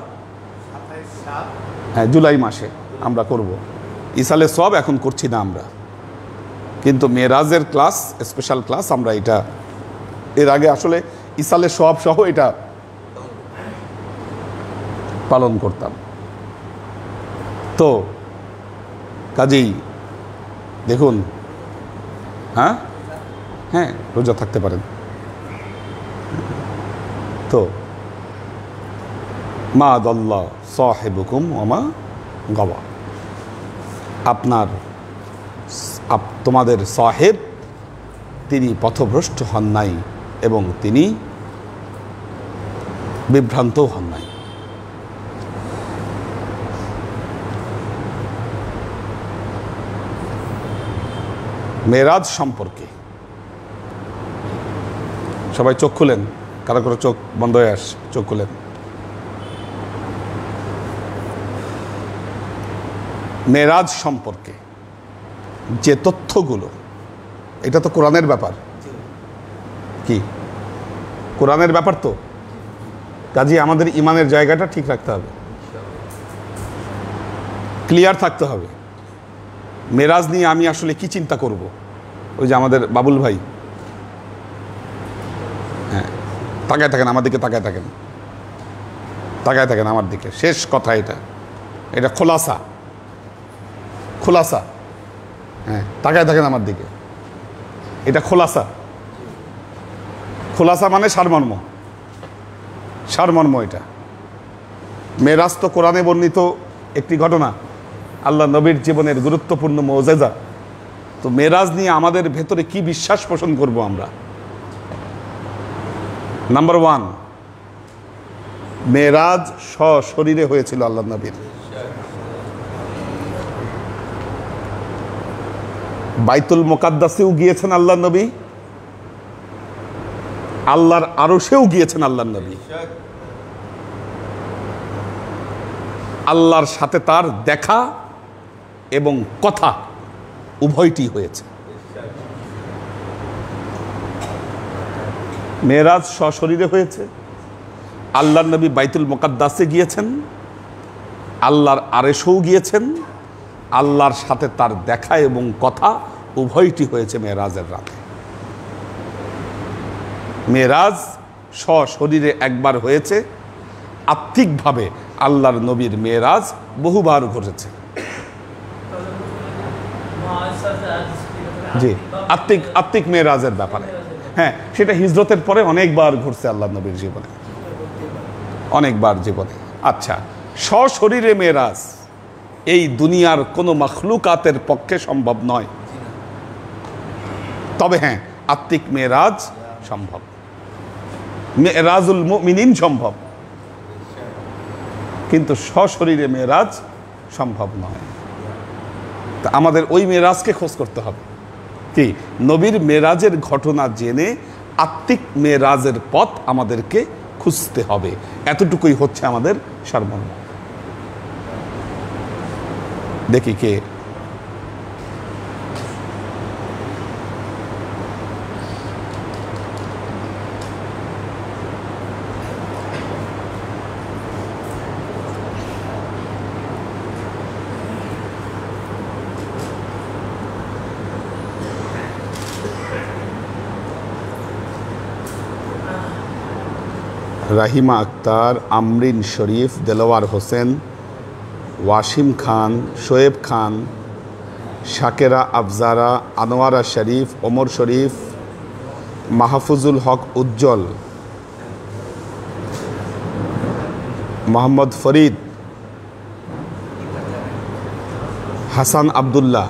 হ্যাঁ জুলাই মাসে আমরা করব। ইসালে সোয়াব এখন করছি না আমরা, কিন্তু মেরাজের ক্লাস, স্পেশাল ক্লাস আমরা এটা এর আগে আসলে ইসালে সোয়াব সহ এটা পালন করতাম। তো কাজেই দেখুন, হ্যাঁ হ্যাঁ রোজা থাকতে পারেন। তো মা দল্লা সাহেবুকুম ওয়া মা গাওয়া, তোমাদের সাহেব তিনি পথভ্রষ্ট হন নাই এবং তিনি বিভ্রান্ত হন নাই। মেরাজ সম্পর্কে সবাই চোখ খুলেন, কারো কারো চোখ বন্ধ হয়ে আসছে, চোখ খুলেন। মেরাজ সম্পর্কে যে তথ্যগুলো, এটা তো কোরআনের ব্যাপার। কি কোরআনের ব্যাপার? তো কাজে আমাদের ইমানের জায়গাটা ঠিক রাখতে হবে, ক্লিয়ার থাকতে হবে। মেরাজ নিয়ে আমি আসলে কি চিন্তা করব? ওই যে আমাদের বাবুল ভাই, হ্যাঁ তাকায় থাকেন আমার দিকে, তাকায় থাকেন, তাকায় থাকেন আমার দিকে। শেষ কথা, এটা খোলাসা, খোলাসা। হ্যাঁ তাকায় থাকেন আমার দিকে, এটা খোলাসা। খোলাসা মানে সারমর্ম, সারমর্ম এটা। মেরাজ তো কোরআনে বর্ণিত একটি ঘটনা, আল্লাহ নবীর জীবনের গুরুত্বপূর্ণ মুজিজা। তো মেরাজ নিয়ে আমাদের ভেতরে কি বিশ্বাস পোষণ করব আমরা? নাম্বার 1, মেরাজ সশরীরে হয়েছিল আল্লাহ নবীর। বাইতুল মুকাদ্দাসেও গিয়েছেন আল্লাহ নবী, আল্লাহর আরশেও গিয়েছেন আল্লাহ নবী। আল্লাহর সাথে তার দেখা এবং কথা উভয়টি হয়েছে। মেরাজ সশরীরে হয়েছে, আল্লাহর নবী বাইতুল মুকাদ্দাসে গিয়েছেন, আল্লাহর আরশেও গিয়েছেন, আল্লাহর সাথে তার দেখা এবং কথা উভয়টি হয়েছে মেরাজের রাতে। মেরাজ সশরীরে একবার হয়েছে, আত্মিকভাবে আল্লাহর নবীর মেরাজ বহুবার ঘটেছে। জি, আত্মিক মেরাজের ব্যাপারে, হ্যাঁ, সেটা হিজরতের পরে অনেকবার ঘটছে আল্লাহর নবীর জীবনে, অনেকবার জীবনে। আচ্ছা, সশরীরে মেরাজ এই দুনিয়ার কোনো মখলুকাতের পক্ষে সম্ভব নয়, তবে হ্যাঁ, আত্মিক মেরাজ সম্ভব, মেরাজুল মুমিনিন সম্ভব, কিন্তু সশরীরে মেরাজ সম্ভব নয়। তা আমাদের ওই মেরাজকে খোঁজ করতে হবে। কি? নবীর মেরাজের ঘটনা জেনে আত্মিক মেরাজের পথ আমাদেরকে খুঁজতে হবে। এতটুকুই হচ্ছে আমাদের সারমর্ম। দেখি কে রাহিমা আক্তার, আমরিন শরীফ, দেলোয়ার হোসেন, ওয়াসিম খান, শোয়েব খান, শাকেরা আফজারা, আনোয়ারা শরীফ, ওমর শরীফ, মাহফুজুল হক উজ্জ্বল, মোহাম্মদ ফরিদ, হাসান আবদুল্লাহ,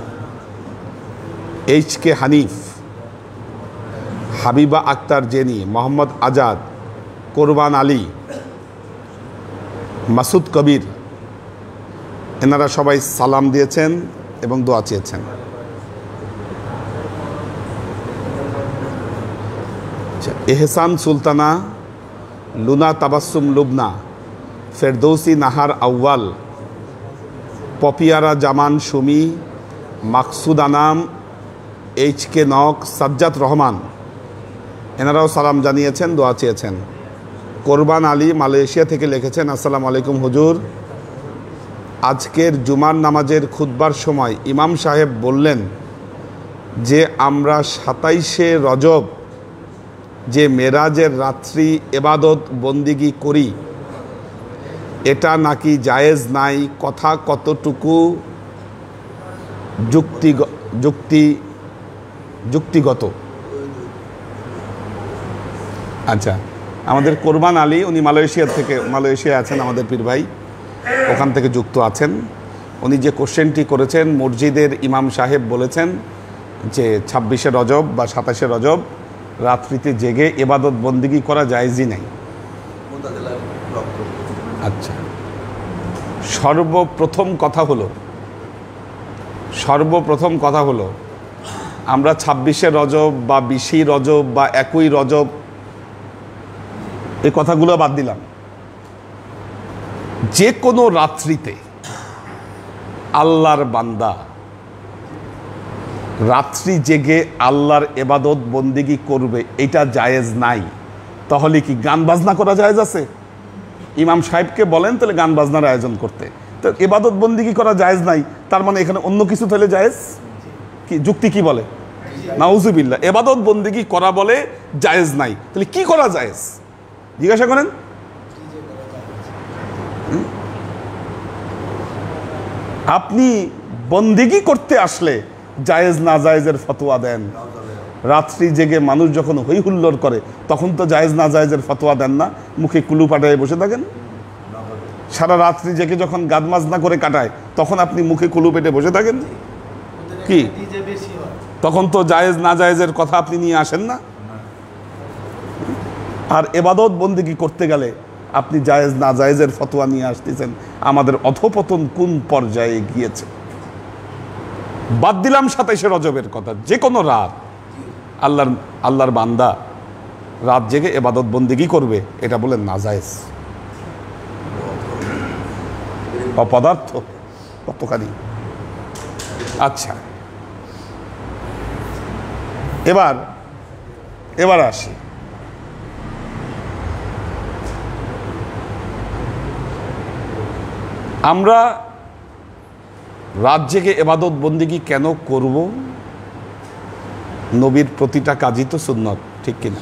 এইচ.কে হানিফ, হাবিবা আক্তার জেনি, মোহাম্মদ আজাদ, কোরবান আলী, মাসুদ কবির, এনারা সবাই সালাম দিয়েছেন এবং দোয়া চেয়েছেন। এহসান সুলতানা, লুনা তাবাসসুম লুবনা, ফেরদৌসি নাহার আউয়াল, পপিয়ারা জামান সুমি, মাকসুদ আনাম, এইচ.কে নক, সাজ্জাদ রহমান, এনারাও সালাম জানিয়েছেন, দোয়া চেয়েছেন। কোরবান আলী মালয়েশিয়া থেকে লিখেছেন, আসসালামু আলাইকুম হুজুর, আজকের জুমার নামাজের খুতবার সময় ইমাম সাহেব বললেন যে আমরা 27শে রজব যে মেরাজের রাত্রি ইবাদত বন্দিগি করি এটা নাকি জায়েজ নাই, কথা কতটুকু যুক্তিগত? আচ্ছা, আমাদের কোরবান আলী, উনি মালয়েশিয়া আছেন, আমাদের পীর ভাই, ওখান থেকে যুক্ত আছেন। উনি যে কোশ্চেনটি করেছেন, মসজিদের ইমাম সাহেব বলেছেন যে 26শে রজব বা 27শে রজব রাত্রিতে জেগে ইবাদত বন্দিগি করা জায়েজই নাই। আচ্ছা, সর্বপ্রথম কথা হলো আমরা 26শে রজব বা 20ই রজব বা 1ই রজব এই কথাগুলো বাদ দিলাম। যে কোনো রাত্রিতে আল্লাহর বান্দা রাত্রি জেগে আল্লাহর ইবাদত বন্দিগি করবে, এটা জায়েজ নাই। তাহলে কি গান বাজনা করা জায়েজ আছে? ইমাম সাহেবকে বলেন তাহলে গান বাজনার আয়োজন করতে, তো ইবাদত বন্দিগি করা জায়েজ নাই, তার মানে এখানে অন্য কিছু তাহলে জায়েজ? কি যুক্তি কি বলে? নাউজুবিল্লাহ, ইবাদত বন্দিগি করা বলে জায়েজ নাই, তাহলে কি করা জায়েজ জিজ্ঞাসা করেন। আপনি বন্দিগি করতে আসলে জায়েজ না জায়েজের ফতোয়া দেন, রাত্রি জেগে মানুষ যখন হই হুল্লোড় করে তখন তো জায়েজ না জায়েজের ফতোয়া দেন না, মুখে কুলু পাঠায় বসে থাকেন। সারা রাত্রি জেগে যখন গাদমাজ না করে কাটায় তখন আপনি মুখে কুলু পেটে বসে থাকেন কি? তখন তো জায়েজ না জায়েজের কথা আপনি নিয়ে আসেন না। আর এবাদত বন্দেগী করতে গেলে আপনি জায়েজ না জায়েজের ফতোয়া নিয়ে আসতেছেন। আমাদের অধপতন কোন পর্যায়ে গিয়েছে। বাদ দিলাম 27শে রজবের কথা, যে কোনো রাত আল্লাহর বান্দা রাত জেগে এবাদত বন্দেগী করবে, এটা বলেন নাজায়েজ, অপদার্থ কতখানি। আচ্ছা, এবার আসি আমরা রাত জেগে এবাদত বন্দেগী কেন করব? নবীর প্রতিটা কাজই তো সুন্নত, ঠিক কিনা?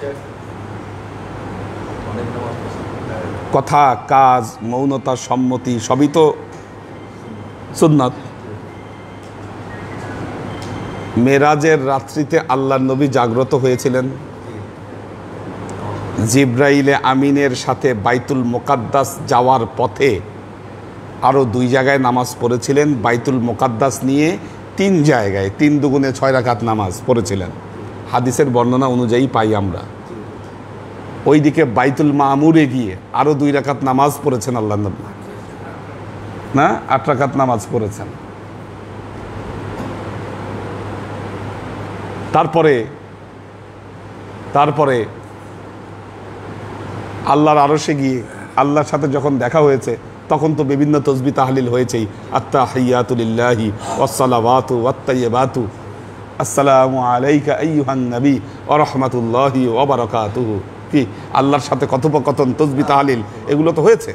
কথা, কাজ, মৌনতা, সম্মতি সবই তো সুন্নত। মেরাজের রাত্রিতে আল্লাহর নবী জাগ্রত হয়েছিলেন। জিব্রাইলে আমিনের সাথে বাইতুল মুকাদ্দাস যাওয়ার পথে আরও 2 জায়গায় নামাজ পড়েছিলেন। বাইতুল মুকাদ্দাস নিয়ে 3 জায়গায় 3 দুগুণে 6 রাকাত নামাজ পড়েছিলেন। হাদিসের বর্ণনা অনুযায়ী পাই আমরা। ওইদিকে বাইতুল মামুরে গিয়ে আরও 2 রাকাত নামাজ পড়েছেন আল্লাহ নবী, না 8 রাকাত নামাজ পড়েছেন। তারপরে আল্লাহর আরশে গিয়ে আল্লাহর সাথে যখন দেখা হয়েছে তখন তো বিভিন্ন তসবিহ তাহলিল হয়েছেই। আত্তাহিয়াতু লিল্লাহি ওয়াসসালাওয়াতু ওয়াত্তাইয়্যিবাতু আসসালামু আলাইকা আইয়ুহান নবী ওয়া রাহমাতুল্লাহি ওয়া বারাকাতুহু। কি আল্লাহর সাথে কথোপকথন, তসবিহ তাহলিল এগুলো তো হয়েছে।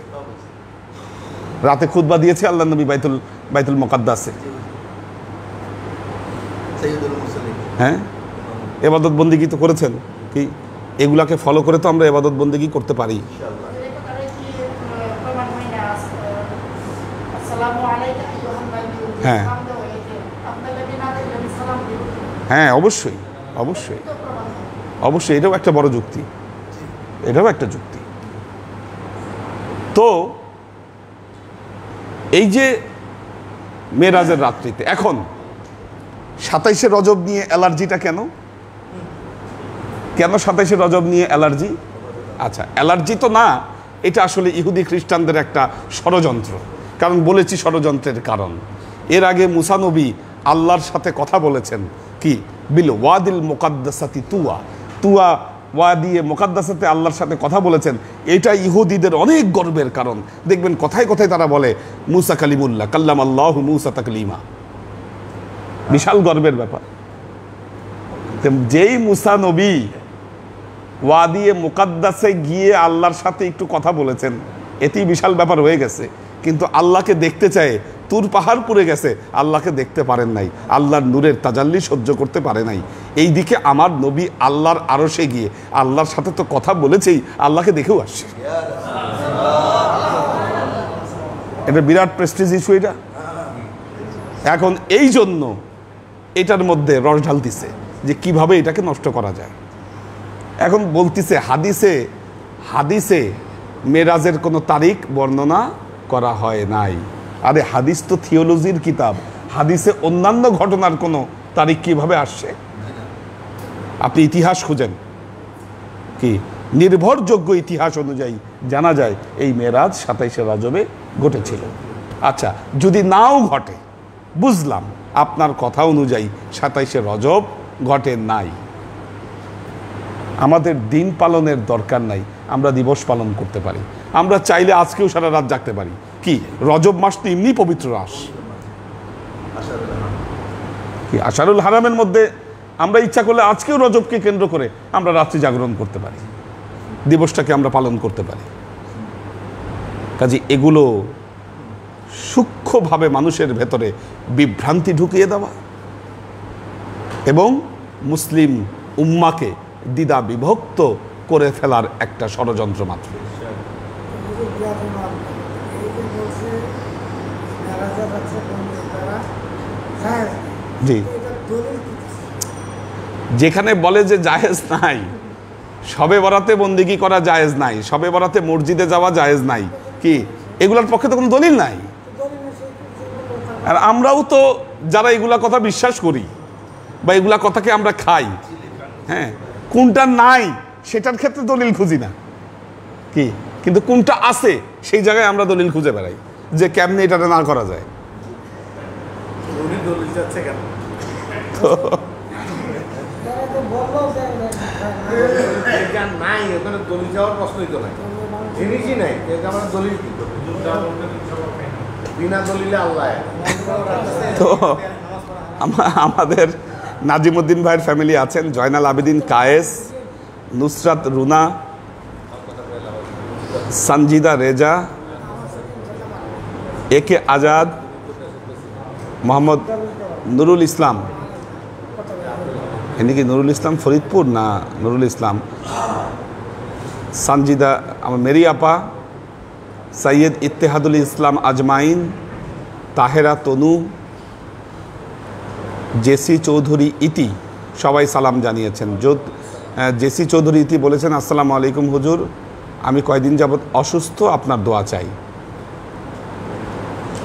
রাতে খুতবা দিয়েছে আল্লাহ নবী বাইতুল মুকাদ্দাসে। হ্যাঁ, এবাদত বন্দেগী তো করেছেন। কি এগুলাকে ফলো করে তো আমরা এবাদত বন্দেগী করতে পারি। হ্যাঁ হ্যাঁ, অবশ্যই অবশ্যই অবশ্যই, এটাও একটা বড় যুক্তি, এটাও একটা যুক্তি। তো এই যে মেরাজের রাত্রিতে এখন 27শে রজব নিয়ে অ্যালার্জিটা কেন? 27শে রজব নিয়ে অ্যালার্জি? আচ্ছা, অ্যালার্জি তো না, এটা আসলে ইহুদি খ্রিস্টানদের একটা ষড়যন্ত্র। কারণ বলেছি ষড়যন্ত্রের কারণ, এর আগে মুসা নবী আল্লাহর সাথে কথা বলেছেন কি বিল ওয়াদিল মুকাদ্দাসাতি তুয়া ওয়াদিয়ে মুকাদ্দাসাতে আল্লাহর সাথে কথা বলেছেন। এটা ইহুদিদের অনেক গর্বের কারণ। দেখবেন কথায় কথায় তারা বলে মুসা কালিমুল্লাহ, কাল্লাম আল্লাহ মুসা তাকলিমা, বিশাল গর্বের ব্যাপার। যেই মুসা নবী ওয়াদিয়ে মুকাদ্দাসে গিয়ে আল্লাহর সাথে একটু কথা বলেছেন, এতেই বিশাল ব্যাপার হয়ে গেছে। কিন্তু আল্লাহকে দেখতে চায়, তুর পাহাড় পুড়ে গেছে, আল্লাহকে দেখতে পারেন নাই, আল্লাহর নূরের তাজাল্লি সহ্য করতে পারে নাই। এই দিকে আমার নবী আল্লাহর আরশে গিয়ে আল্লাহর সাথে তো কথা বলেছেই, আল্লাহকে দেখেও আসছে। এটা বিরাট প্রেস্টিজ ইস্যু এটা। এখন এই জন্য এটার মধ্যে রস ঢালতিছে যে কিভাবে এটাকে নষ্ট করা যায়। এখন বলতিছে হাদিসে মেরাজের কোনো তারিখ বর্ণনা করা হয় নাই। আরে হাদিস তো থিওলজির কিতাব, হাদিসে অন্যান্য ঘটনার কোনো তারিখ কিভাবে আসছে? আপনি ইতিহাস খুঁজেন, কি নির্ভরযোগ্য ইতিহাস অনুযায়ী জানা যায় এই মেরাজ 27শে রজবে ঘটেছিল। আচ্ছা, যদি নাও ঘটে, বুঝলাম আপনার কথা অনুযায়ী 27শে রজব ঘটে নাই, আমাদের দিন পালনের দরকার নাই, আমরা দিবস পালন করতে পারি। আমরা চাইলে আজকেও সারা রাত জাগতে পারি। কি রজব মাস তো এমনি পবিত্র মাস, কি আশারুল হারামের মধ্যে আমরা ইচ্ছা করলে আজকেও রজবকে কেন্দ্র করে আমরা রাত্রি জাগরণ করতে পারি, দিবসটাকে আমরা পালন করতে পারি। কাজে এগুলো সূক্ষ্মভাবে মানুষের ভেতরে বিভ্রান্তি ঢুকিয়ে দেওয়া এবং মুসলিম উম্মাকে দ্বিধা বিভক্ত করে ফেলার একটা ষড়যন্ত্র মাত্র। জি, যেখানে বলে যে জায়েজ নাই, শবে বরাতে বন্দেগী করা জায়েজ নাই, শবে বরাতে মসজিদে যাওয়া জায়েজ নাই, কি এগুলোর পক্ষে তো কোনো দলিল নাই। আর আমরাও তো যারা এগুলা কথা বিশ্বাস করি বা এগুলা কথাকে আমরা খাই, হ্যাঁ, কোনটা নাই সেটার ক্ষেত্রে দলিল খুঁজি না কি, কিন্তু কোনটা আছে সেই জায়গায় আমরা দলিল খুঁজে বেড়াই যে কেমনে এটা না করা যায়। তো আমাদের নাজিমুদ্দিন ভাইয়ের ফ্যামিলি আছেন, জয়নাল আবেদিন কায়েস, নুসরাত রুনা, সঞ্জিদা রেজা, একে আজাদ, মোহাম্মদ নুরুল ইসলাম, এনে কি নুরুল ইসলাম ফরিদপুর না নুরুল ইসলাম, সঞ্জিদা, আমার মেরি আপা, সৈয়দ ইত্তেহাদুল ইসলাম আজমাইন, তাহেরা তনু, জেসি চৌধুরী ইতি, সবাই সালাম জানিয়েছেন। জেসি চৌধুরী ইতি বলেছেন, আসসালামু আলাইকুম হুজুর, আমি কয়দিন যাবৎ অসুস্থ, আপনার দোয়া চাই।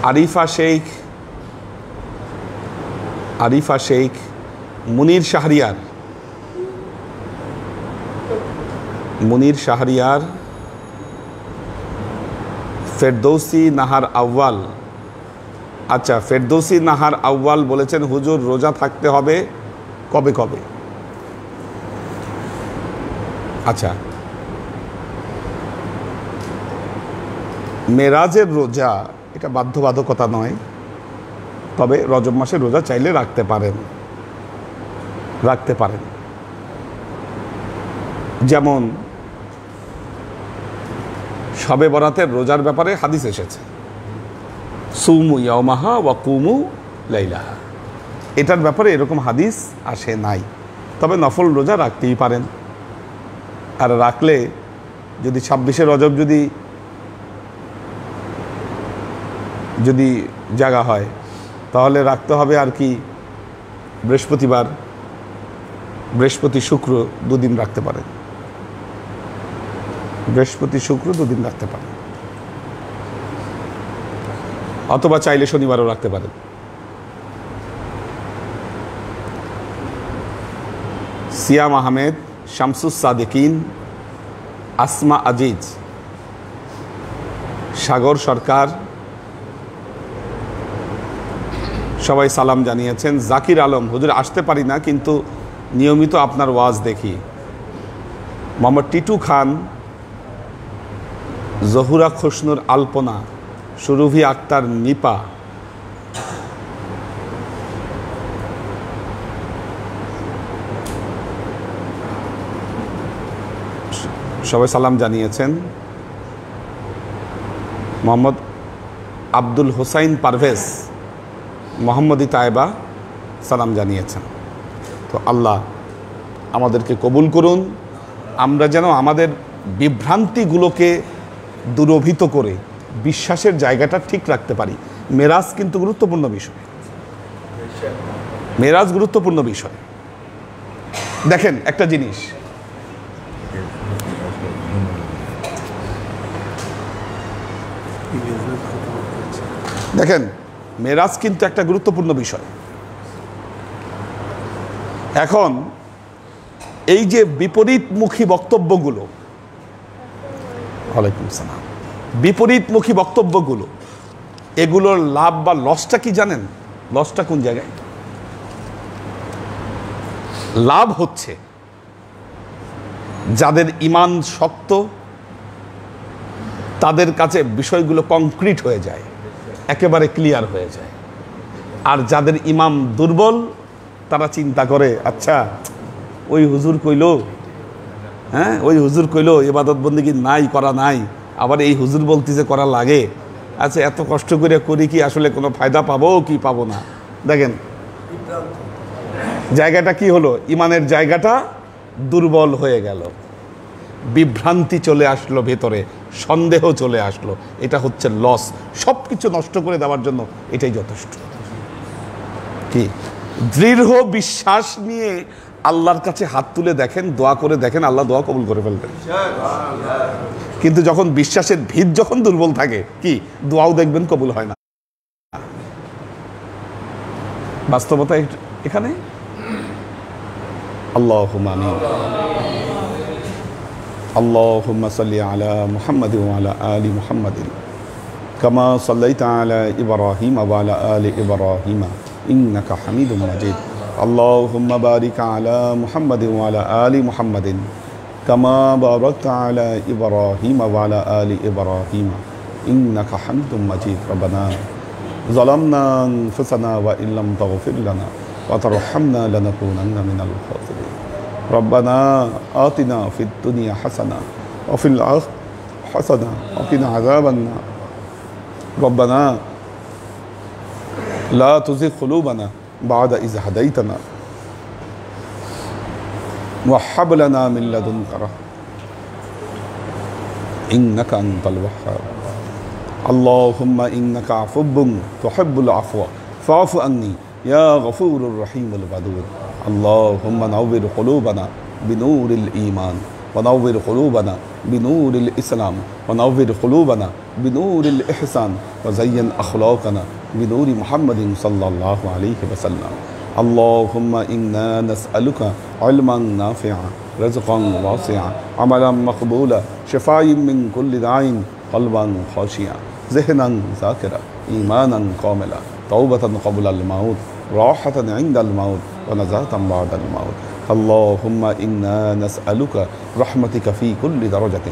আরিফা শেখ, মুনির শাহরিয়ার, ফেরদৌসি নাহার আউয়াল। আচ্ছা, ফেরদৌসি নাহার আউয়াল বলেছেন, হুজুর রোজা থাকতে হবে কবে কবে? আচ্ছা, মেরাজের রোজা এটা বাধ্যবাধকতা নয়, তবে রজব মাসে রোজা চাইলে রাখতে পারেন। যেমন শবে বরাতের রোজার ব্যাপারে হাদিস এসেছে, সুমু ইয়াওমাহা ওয়া কুমু লাইলাহা, এটার ব্যাপারে এরকম হাদিস আসে নাই, তবে নফল রোজা রাখতেই পারেন। আর রাখলে যদি 26শে রজব যদি জাগা হয় তাহলে রাখতে হবে আর কি, বৃহস্পতি শুক্র দুদিন রাখতে পারেন, অথবা চাইলে শনিবারও রাখতে পারেন। সিয়াম আহমেদ, শামসুস সাদেকিন, আসমা আজিজ, সাগর সরকার সবাই সালাম জানিয়েছেন। জাকির আলম, হুজুর আসতে পারি না কিন্তু নিয়মিত আপনার ওয়াজ দেখি। মোহাম্মদ টিটু খান, জহুরা খুশনুর আলপনা, সুরভি আক্তার নিপা, সবাই সালাম জানিয়েছেন। মোহাম্মদ আব্দুল হোসাইন পারভেজ, মোহাম্মদী তায়েবা সালাম জানিয়েছেন। তো আল্লাহ আমাদেরকে কবুল করুন, আমরা যেন আমাদের বিভ্রান্তিগুলোকে দূরভূত করে বিশ্বাসের জায়গাটা ঠিক রাখতে পারি। মেরাজ কিন্তু গুরুত্বপূর্ণ বিষয়। দেখেন একটা জিনিস, মেরাজ কিন্তু একটা গুরুত্বপূর্ণ বিষয়। এখন এই যে বিপরীতমুখী বক্তব্যগুলো, ওয়ালাইকুম সালাম, বিপরীতমুখী বক্তব্যগুলো, এগুলোর লাভ বা লসটা কি জানেন? লসটা কোন জায়গায়? লাভ হচ্ছে যাদের ঈমান শক্ত, তাদের কাছে বিষয়গুলো কংক্রিট হয়ে যায়, একেবারে ক্লিয়ার হয়ে যায়। আর যাদের ঈমান দুর্বল, তারা চিন্তা করে, আচ্ছা ওই হুজুর কইলো ইবাদত বন্দেগী নাই, করা নাই, আবার এই হুজুর বলতেছে করা লাগে, আচ্ছা এত কষ্ট করে করি কি আসলে কোনো ফায়দা পাবো কি পাবো না? দেখেন জায়গাটা কি হলো, ঈমানের জায়গাটা দুর্বল হয়ে গেল, বিভ্রান্তি চলে আসলো ভেতরে, সন্দেহ চলে আসলো। এটা হচ্ছে লস। সব কিছু নষ্ট করে দেওয়ার জন্য এটাই যথেষ্ট। কি দৃঢ় বিশ্বাস নিয়ে আল্লাহর কাছে হাত তুলে দেখেন, দোয়া করে দেখেন, আল্লাহ দোয়া কবুল করে ফেলবেন। কিন্তু যখন বিশ্বাসের ভিত যখন দুর্বল থাকে, কি দোয়াও দেখবেন কবুল হয় না। বাস্তবতা এখানে। আল্লাহুম্মা আমিন। আল্লাহুম্মা সাল্লি আলা মুহাম্মাদিন ওয়া আলা আলি মুহাম্মাদিন কামা সাল্লাইতা আলা ইব্রাহিম ওয়া আলা আলি ইব্রাহিম ইন্নাকা হামিদুম মাজিদ। আল্লাহুম্মা বারিক আলা মুহাম্মাদিন ওয়া আলা আলি মুহাম্মাদিন কামা বারাকতা আলা ইব্রাহিম ওয়া আলা আলি ইব্রাহিম ইন্নাকা হামিদুম মাজিদ। রব্বানা ظلمنا أنفسنا وإن لم تغفر لنا وترحمنا لنكونن من الخاسرين. ربنا آتنا في الدنيا حسنة وفي الآخرة حسنة وقنا عذاب النار. ربنا لا تزغ قلوبنا بعد إذ هديتنا وهب لنا من لدنك رحمة إنك أنت الوهاب. اللهم إنك عفو تحب العفو فاعف عني يا غفور الرحيم الودود. اللهم نور قلوبنا بنور الإيمان ونور قلوبنا بنور الإسلام ونور قلوبنا بنور الإحسان وزين أخلاقنا بنور محمد صلى الله عليه وسلم. اللهم إنا نسألك علما نافعا رزقا واسعا عملا مقبولا شفاء من كل داء قلبا خاشعا ذهنا ذاكرا إيمانا كاملا توبة قبل الموت راحة عند الموت ونجاة بعد الموت. اللهم إنا نسألك رحمتك في كل درجة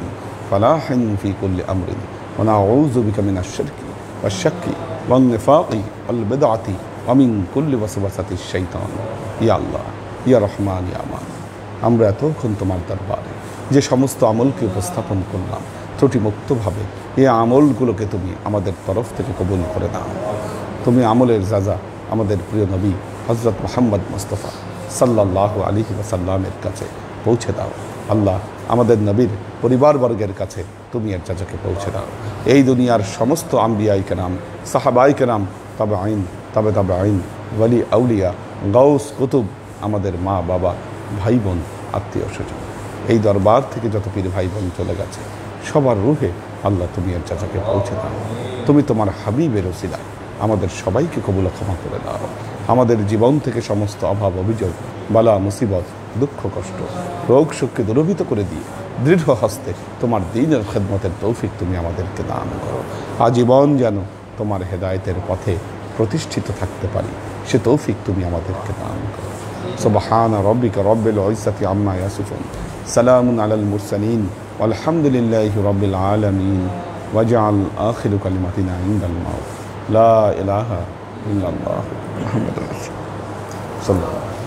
فلاح في كل أمر ونعوذ بك من الشرك والشك والنفاق والبدعة ومن كل وسوسة الشيطان. يا الله يا رحمن يا مان, আমরা এতক্ষণ তোমার দরবারে যে সমস্ত আমলকে উপস্থাপন করলাম ত্রুটিমুক্তভাবে, এই আমলগুলোকে তুমি আমাদের তরফ থেকে কবুল করে নাও। তুমি আমলের যাজা আমাদের প্রিয় নবী হযরত মুহাম্মদ মুস্তাফা সাল্লাল্লাহু আলাইহি ওয়াসাল্লামের কাছে পৌঁছে দাও। আল্লাহ, আমাদের নবীর পরিবারবর্গের কাছে তুমি এর যাজাকে পৌঁছে দাও। এই দুনিয়ার সমস্ত আম্বিয়ায়ে কেরাম, সাহাবায়ে কেরাম, তাবেঈন, তাবেঈন, ওয়ালি আউলিয়া, গাউস, কুতুব, আমাদের মা বাবা, ভাই বোন, আত্মীয় স্বজন, এই দরবার থেকে যত পীর ভাই বোন চলে গেছে সবার রূহে আল্লাহ তুমি এর যাজাকে পৌঁছে দাও। তুমি তোমার হাবিবের ওসিলায় আমাদের সবাইকে কবুল ক্ষমা করে দাও। আমাদের জীবন থেকে সমস্ত অভাব, অভিযোগ, বালা, মুসিবত, দুঃখ, কষ্ট, রোগ শোককে দূরীভূত করে দিয়ে দৃঢ় হস্তে তোমার দ্বীনের খেদমতের তৌফিক তুমি আমাদেরকে দান করো। আজীবন যেন তোমার হেদায়েতের পথে প্রতিষ্ঠিত থাকতে পারি সে তৌফিক তুমি আমাদেরকে দান করো। সুবহান রাব্বিকা রাব্বিল ইজ্জাতি আম্মা ইয়াসিফুন সালামুন আলাল মুরসালিন আলহামদুলিল্লাহি রাব্বিল আলামিন ওয়াজআল আখিরু কালিমাতিনা ইনদাল মাউত লা ইলাহা ইল্লাল্লাহ মুহাম্মাদুর রাসূলুল্লাহ সাল্লাল্লাহু